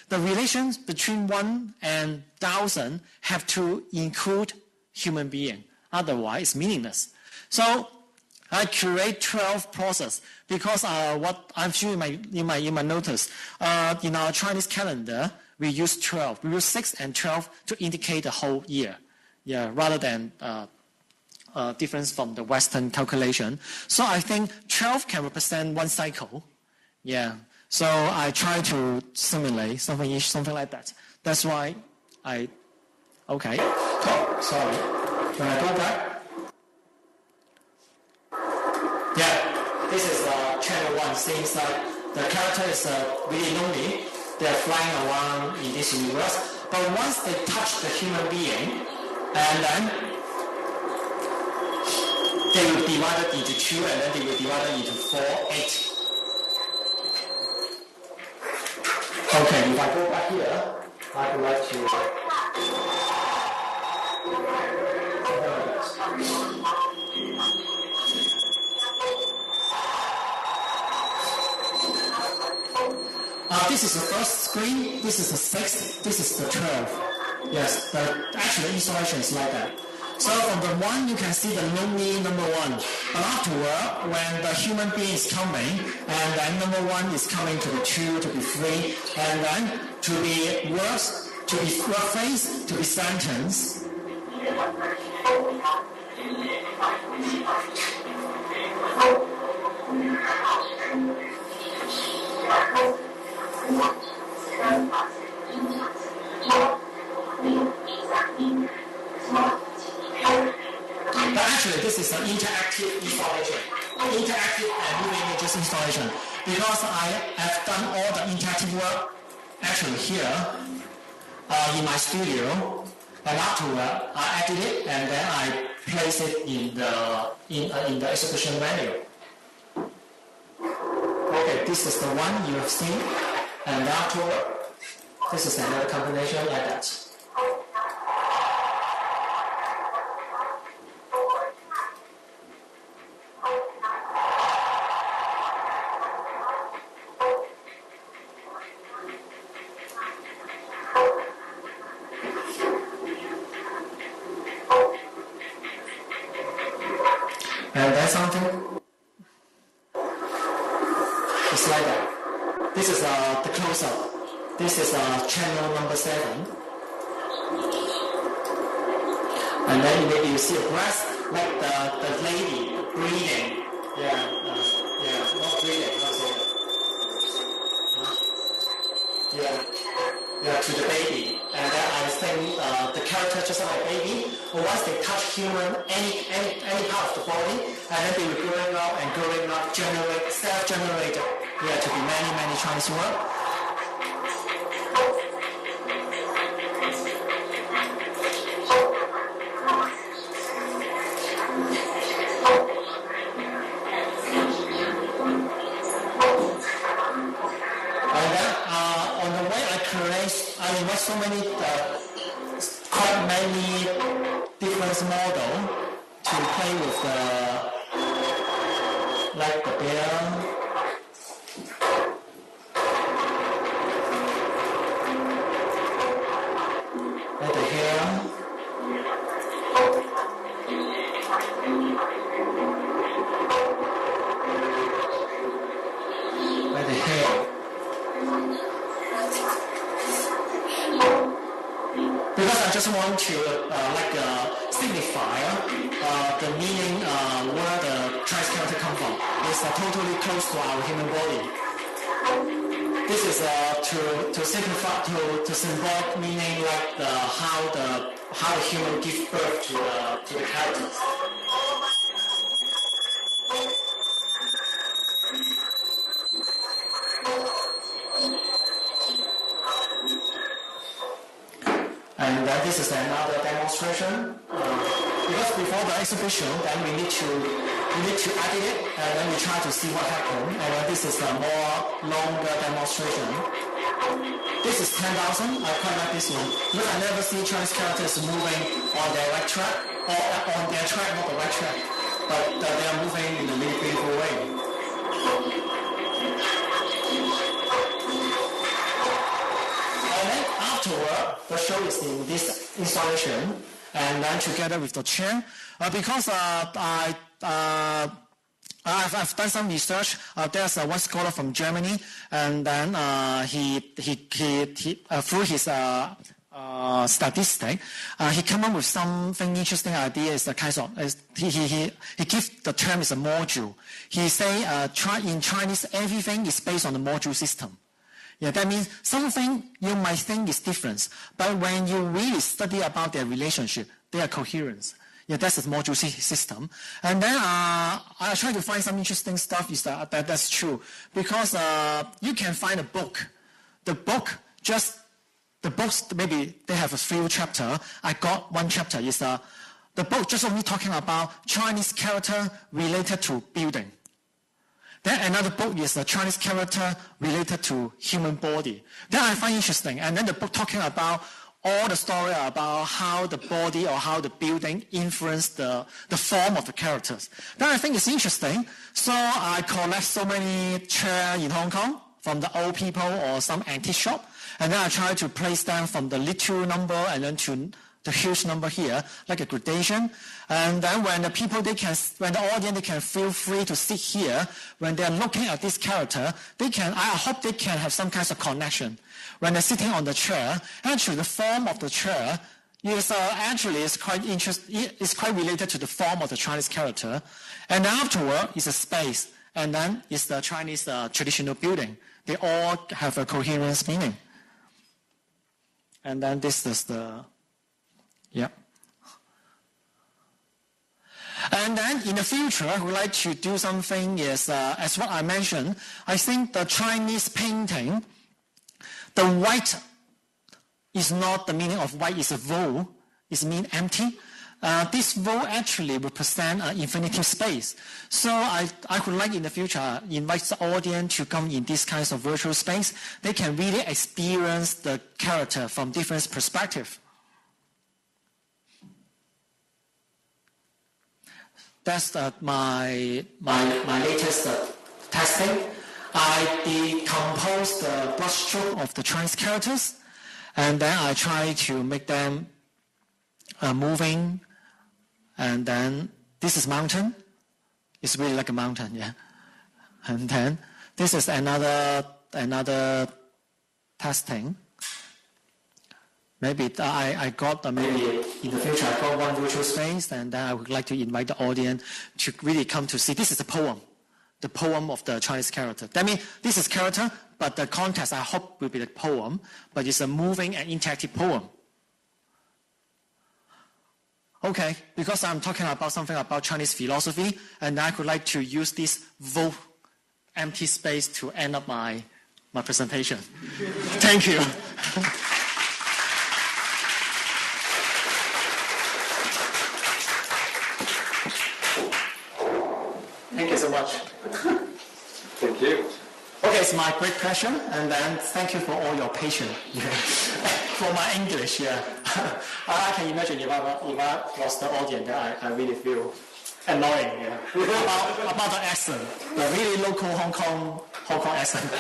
the relations between 1 and 1,000 have to include human being. Otherwise, it's meaningless. So I create 12 process because what I'm sure in my notice, in our Chinese calendar, we use 12. We use 6 and 12 to indicate the whole year. Yeah, rather than difference from the Western calculation. So I think 12 can represent one cycle. Yeah. So I try to simulate something like that. That's why okay. Oh, sorry. Can I go back? Yeah. This is channel 1. Seems like the character is really lonely. They're flying around in this universe. But once they touch the human being, and then they will be divided into 2, and then they will be divided into 4, 8. Okay, if I go back here, I would like to... this is the first screen, this is the 6th, this is the 12. Yes, actually the installation is like that. So from the 1, you can see the lonely number 1. But afterward, when the human being is coming, and then number 1 is coming to be 2, to be 3, and then to be words, to be word phrase, to be sentence. But actually, this is an interactive installation. Interactive and moving images installation. Because I have done all the interactive work actually here in my studio, and afterward I edit it and then I place it in the exhibition venue. Okay, this is the one you have seen, and afterward this is another combination like that. And that's something. It's like that. This is the close-up. This is channel number 7. And then maybe you see a breast, like the lady breathing. Not breathing, not saying. To the baby. And then I think the character just like a baby, once they touch human, any part of the body, and then they will growing up, self-generated. To be many Chinese words. I invite so many, quite many different models to play with like the bear, like the hair, like the hair. Because I just want to signify the meaning where the Chinese character come from. It's totally close to our human body. this is to simplify, to symbolic meaning like how the human gives birth to the characters. And then this is another demonstration. Because before the exhibition, then we need to edit it, and then we try to see what happened. And then this is a more longer demonstration. This is 10,000. I quite like this one because I never see Chinese characters moving on their right track or on their track, not the right track, but they are moving in a really beautiful way. And then afterward, the show is in this installation, and then together with the chair, because I've done some research. There's one scholar from Germany, and then he through his statistic, he came up with something interesting idea. Is the kind of he gives the term is a module. He say in Chinese everything is based on the module system. Yeah, that means something you might think is different, but when you really study about their relationship, they are coherent. Yeah, that's the module system. And then I try to find some interesting stuff. Is that's true because you can find a book. The books maybe they have a few chapters. I got one chapter is the book just only talking about Chinese character related to building. Then another book is the Chinese character related to human body. Then I find interesting. And then the book talking about all the story about how the body or how the building influenced the form of the characters. Then I think it's interesting. So I collect so many chairs in Hong Kong from the old people or some antique shop. And then I try to place them from the little number and then to the huge number here, like a gradation. And then when the audience, they can feel free to sit here. When they're looking at this character, I hope they can have some kind of connection. When they're sitting on the chair, actually the form of the chair is quite interesting. It's quite related to the form of the Chinese character. And afterward is a space. And then is the Chinese traditional building. They all have a coherence meaning. And then this is yeah. And then in the future, I would like to do something as what I mentioned. I think the Chinese painting, the white is not the meaning of white, is a void, it means empty. This void actually represents an infinitive space. So I would like in the future invite the audience to come in this kind of virtual space. They can really experience the character from different perspectives. That's my latest testing. I decompose the brushstroke of the Chinese characters, and then I try to make them moving. And then this is mountain. It's really like a mountain, yeah. And then this is another testing. Maybe I got maybe in the future I got one virtual space, and then I would like to invite the audience to really come to see. This is a poem, the poem of the Chinese character. That means this is character, but the context I hope will be the poem, but it's a moving and interactive poem. Okay, because I'm talking about something about Chinese philosophy, and I would like to use this void, empty space to end up my presentation. Thank you. Thank you so much. Thank you. Okay, it's my great pleasure, and then thank you for all your patience. For my English, yeah. I can imagine if I was the audience, I really feel annoying, yeah. about the accent, the really local Hong Kong accent.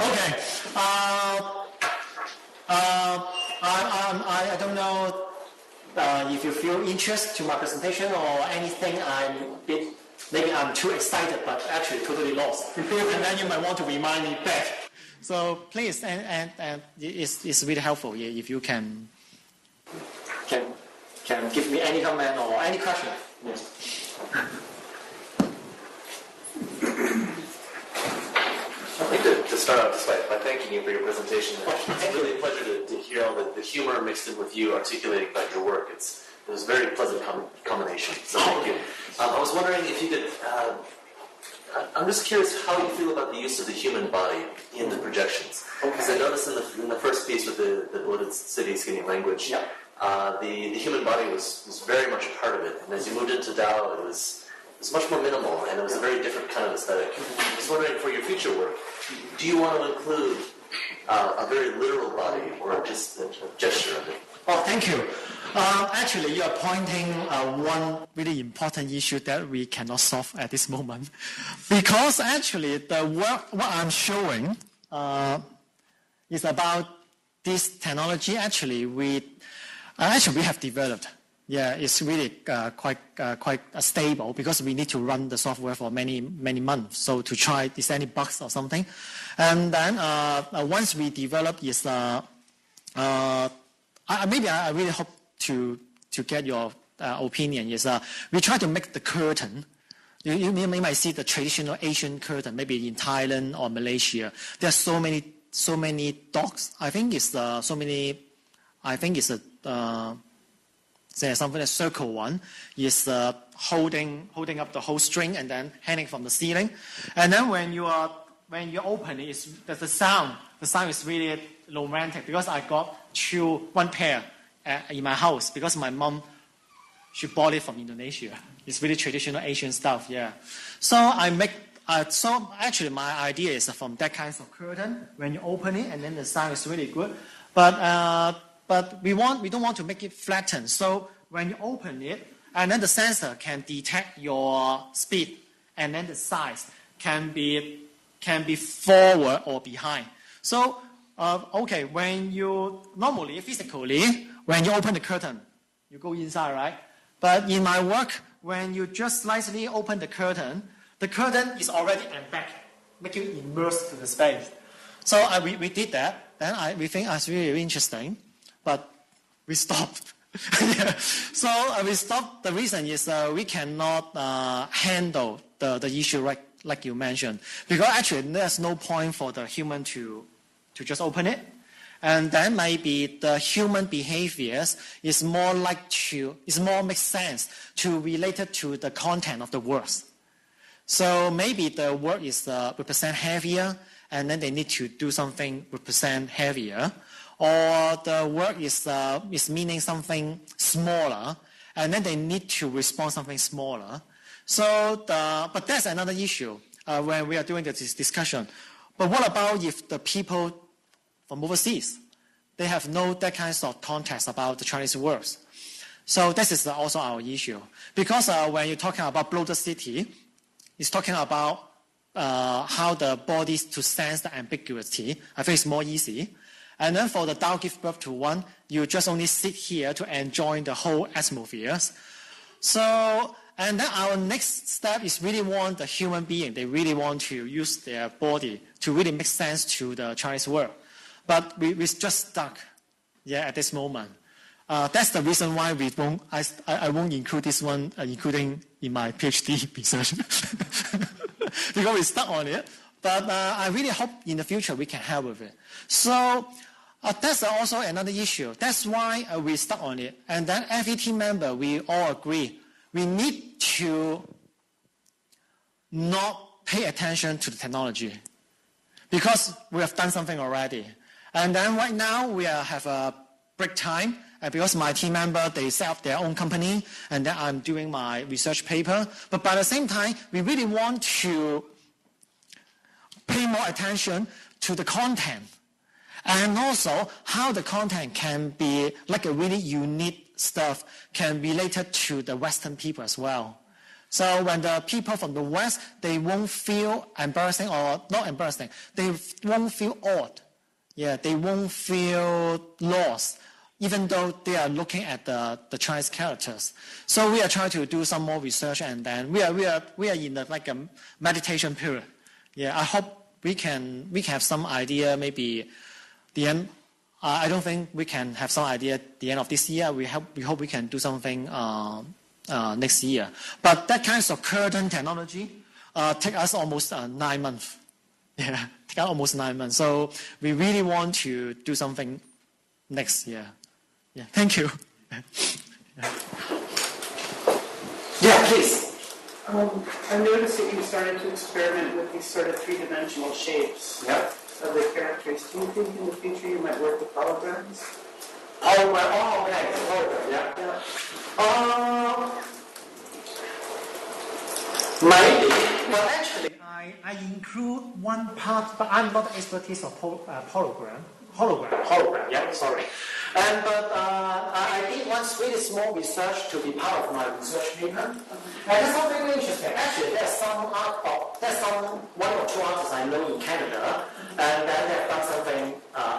Okay. I don't know if you feel interest to my presentation or anything. Maybe I'm too excited, but actually totally lost. And then you might want to remind me back. So please, and it's really helpful if you can give me any comment or any question. Yes. Okay, good. to start off just by thanking you for your presentation. It's really a pleasure to hear all the humor mixed in with you articulating about your work. It was a very pleasant combination, so thank you. I was wondering if you could, I'm just curious how you feel about the use of the human body in the projections. Because I noticed in the first piece with the bloated city skinny language, the human body was very much a part of it. And as you moved into Dao, it was much more minimal, and it was a very different kind of aesthetic. I was wondering, for your future work, do you want to include a very literal body or just a gesture of it? Oh, thank you. Actually, you are pointing one really important issue that we cannot solve at this moment. Because actually, the work, what I'm showing is about this technology. Actually, we have developed. Yeah, it's really quite stable because we need to run the software for many months. So to try, is there any bugs or something? And then once we develop is maybe I really hope to get your opinion. Is we try to make the curtain. You might see the traditional Asian curtain, maybe in Thailand or Malaysia. There are so many dogs. I think it's there's something a circle one is holding up the whole string and then hanging from the ceiling, and then when you open it, there's a sound. The sound is really romantic because I got one pair in my house because my mom she bought it from Indonesia. It's really traditional Asian stuff. Yeah, so I make. So actually, my idea is from that kind of curtain when you open it and then the sound is really good, but we don't want to make it flattened. So when you open it, and then the sensor can detect your speed, and then the size can be forward or behind. So when you normally physically when you open the curtain, you go inside, right? But in my work, when you just slightly open the curtain is already embedded, make you immerse to the space. So we did that. Then we think it's really interesting. But we stopped. Yeah. So we stopped. The reason is we cannot handle the issue like you mentioned. Because actually there's no point for the human to just open it. And then maybe the human behaviors is more makes sense to relate it to the content of the words. So maybe the word is represent heavier, and then they need to do something represent heavier. Or the word is meaning something smaller, and then they need to respond something smaller. So, but that's another issue when we are doing this discussion. But what about if the people from overseas, they have no that kind of context about the Chinese words? So this is also our issue. Because when you're talking about bloated city, it's talking about how the bodies to sense the ambiguity. I think it's more easy. And then for the Tao give birth to one, you just only sit here to enjoy the whole atmosphere. So, and then our next step is really want the human being, they really want to use their body to really make sense to the Chinese word. But we're just stuck, at this moment. That's the reason why I won't include this one, including in my PhD research. Because we're stuck on it. But I really hope in the future we can help with it. So that's also another issue. That's why we stuck on it. And then every team member, we all agree, we need to not pay attention to the technology because we have done something already. And then right now we have a break time. And because my team member, they set up their own company, and then I'm doing my research paper. But by the same time, we really want to pay more attention to the content and also how the content can be like a really unique stuff can be related to the Western people as well. So when the people from the West, they won't feel embarrassing or not embarrassing, they won't feel odd. Yeah, they won't feel lost, even though they are looking at the Chinese characters. So we are trying to do some more research, and then we are in like a meditation period. Yeah, I hope we can have some idea maybe the end. I don't think we can have some idea at the end of this year. We hope we can do something next year. But that kind of curtain technology take us almost 9 months. Yeah, take out almost 9 months. So we really want to do something next year. Yeah, thank you. Yeah, please. I noticed that you started to experiment with these sort of three-dimensional shapes Yeah. of the characters. Do you think in the future you might work with holograms? Hologram. Oh, okay. Hologram. Yeah. Yeah. Maybe. Well, actually, I include one part, but I'm not expertise of hologram. Hologram. Yeah. Sorry. But I did one really small research to be part of my research paper. And there's something really interesting. Actually, there's some one or two artists I know in Canada, and then they've done something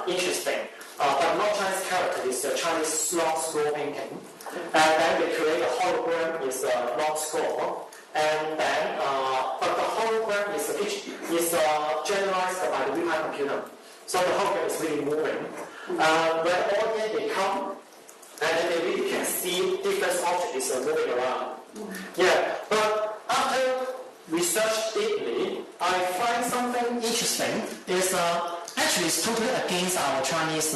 interesting. But not Chinese character, it's a Chinese long score painting. And then they create a hologram is a long score. And then, but the hologram is generalized by the real-time computer. So the hologram is really moving. When audience they come, and then they really can see different objects moving around. Yeah, but after research deeply, I find something interesting. Is actually it's totally against our Chinese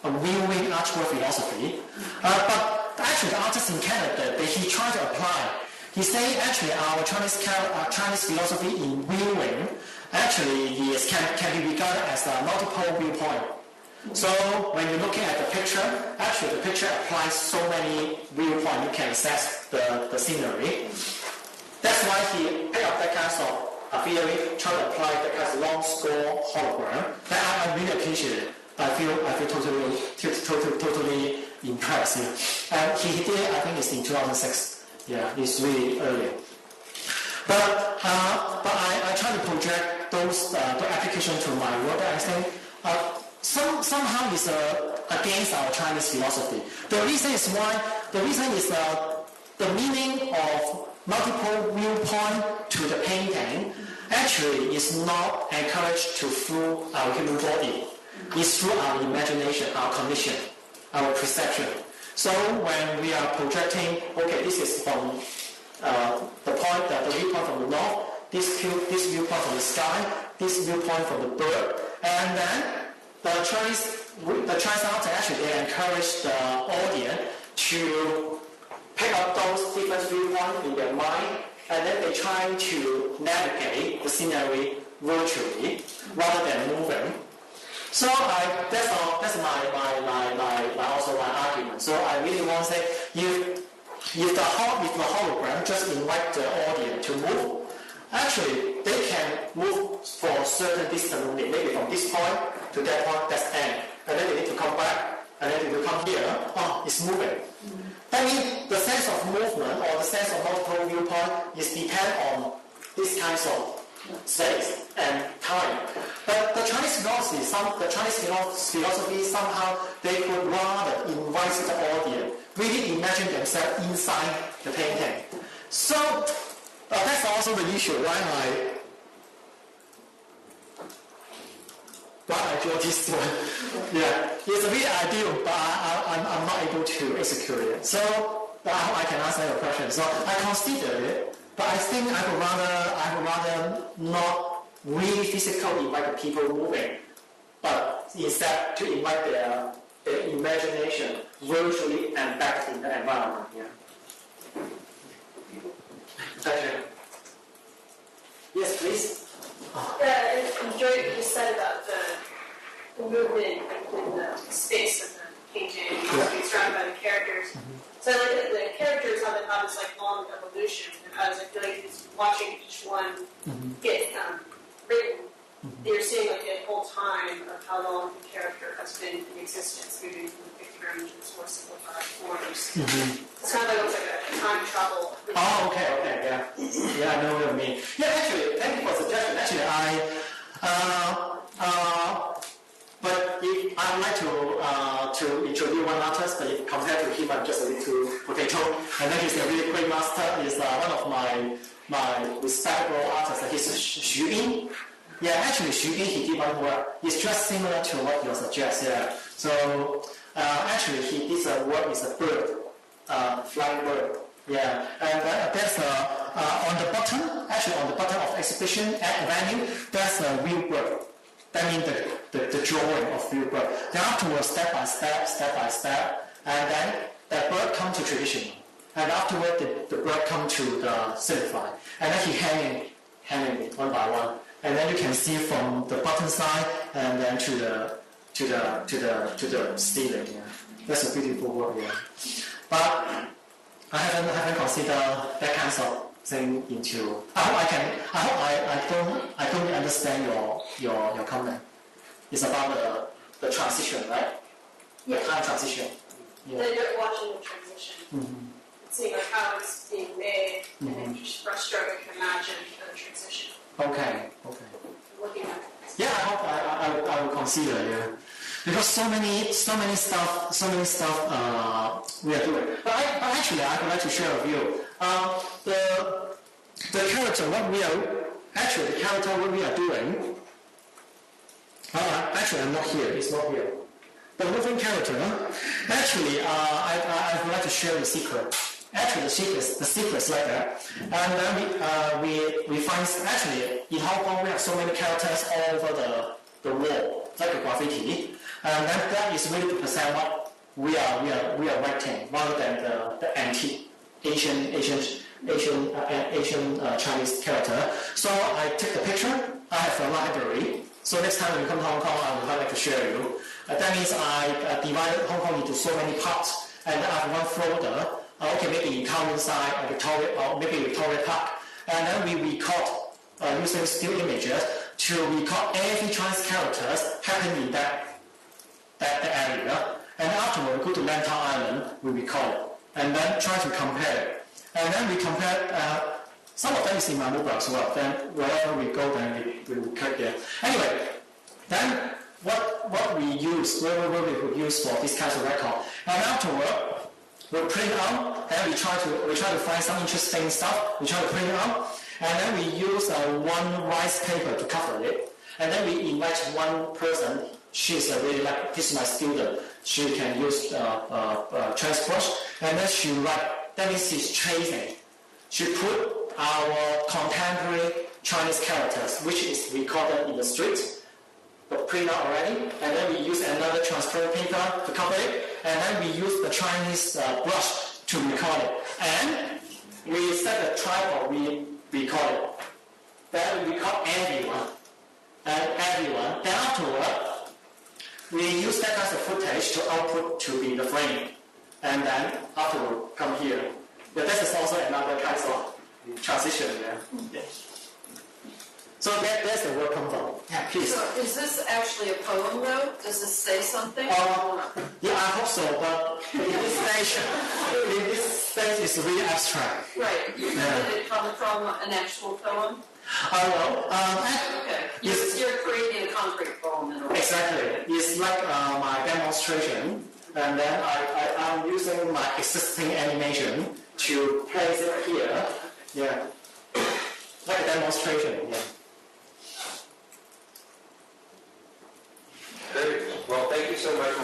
viewing art world philosophy. But actually, the artist in Canada, he tried to apply. He say actually our Chinese philosophy in viewing actually can be regarded as a multiple viewpoint. So when you're looking at the picture, actually the picture applies so many viewpoints you can assess the scenery. That's why he picked up that kind of theory, try to apply that kind of long score hologram. That I really appreciate it. I feel totally impressed. Yeah. And he did it, I think it's in 2006. Yeah, it's really early. But I try to project the application to my work. I think somehow it's against our Chinese philosophy. The reason is the meaning of multiple viewpoint to the painting actually is not encouraged through our human body. It's through our imagination, our cognition, our perception. So when we are projecting, okay, this is from the viewpoint from the north, this viewpoint from the sky, this viewpoint from the bird, and then the Chinese artists actually they encourage the audience to pick up those different viewpoints in their mind, and then they try to navigate the scenery virtually rather than moving. So that's my argument. So I really want to say, if the hologram just invite the audience to move, actually they can move for a certain distance only, maybe from this point to that point, that's end, and then they need to come back, and then they will come here. Oh, it's moving. I mean, the sense of movement or the sense of multiple viewpoint is depend on these kinds of space and time. But the Chinese philosophy somehow they could rather invite the audience, really imagine themselves inside the painting. So that's also the issue why I draw this one. Yeah, it's really ideal, but I'm not able to execute it. So I hope I can answer your question. So I consider it. But I think I would rather not really physically invite the people moving, but instead to invite their imagination virtually and back in the environment. Yeah. Pleasure. Yes, please. I enjoyed what you said about the movement in the space of the painting, being surrounded by the characters. So like the characters have this like long evolution, and I feel like he's watching each one get written. You're seeing like the whole time of how long the character has been in existence, moving from the picture into its more simplified forms. It's kind of like almost like a time travel. Oh, okay, yeah. Yeah, I know what you mean. Yeah, actually, thank you for the suggestion. Actually, but if I would like to introduce one artist, but if compared to him, I'm just a little potato. And then he's a really great master. He's one of my respectable artists. He's Xu Ying. Yeah, actually, Xu Ying, he did one work. It's just similar to what you suggest. Yeah. So actually, he did a work is a bird, flying bird. Yeah, and there's on the bottom, actually on the bottom of exhibition at venue, there's a real bird. That means the drawing of real bird. Then afterwards, step by step, and then the bird come to traditional. And afterward, the bird come to the simplified. And then he hanging one by one. And then you can see from the bottom side and then to the ceiling. Yeah. That's a beautiful work. Yeah. But I haven't considered that kind of thing into. I hope I don't understand your comment. It's about the transition, right? Yeah. The time transition. Yeah. Then you're watching the transition. Mm-hmm. Seeing like how it's being made, and then just brushstroke and imagine the transition. Okay. Looking at it. Yeah, I hope I will consider. Yeah, because so many stuff we are doing. But actually, I would like to share with you the character what we are doing. Actually, I'm not here. It's not here. The moving character. Actually, I would like to share the secret. Actually, the secret is like that. And then we find, actually, in Hong Kong, we have so many characters all over the wall, like a graffiti. And then that is really to present what we are writing, rather than the antique Asian Chinese character. So I take the picture. I have a library. So next time when you come to Hong Kong, I would like to share you. That means I divided Hong Kong into so many parts, and I have one folder. Okay, maybe in Town Side or Victoria, or maybe Victoria Park. And then we record using still images to record every Chinese characters happening in that area. And afterward, we go to Lantau Island, we record it. And then try to compare it. And then we compare, some of them is in my mobile as well. Then wherever we go, then we will cut there. Anyway, then what we use, what we would use for this kind of record. And afterward, we'll print out, and we try to find some interesting stuff. We try to print it out, and then we use one rice paper to cover it. And then we invite one person. She's really like, this is my student. She can use Chinese brush, and then she write. That means she's tracing. She put our contemporary Chinese characters, which is recorded in the street, but print out already, and then we use another transparent paper to cover it, and then we use the Chinese brush to record it. And we set a tripod, we record it. Then we record everyone. Then afterward, we use that kind of footage to output to be the frame. And then afterward, come here. But this is also another kind of transition there. Yeah. So that's the word come from. Yeah, please. So is this actually a poem, though? Does this say something? Yeah, I hope so, but in this stage it's really abstract. Right. Yeah. Did it come from an actual poem? Okay. You're creating a concrete poem in a way. Exactly. It's like my demonstration, and then I'm using my existing animation to place it here. Yeah. Like a demonstration, yeah. Great. Well, thank you so much.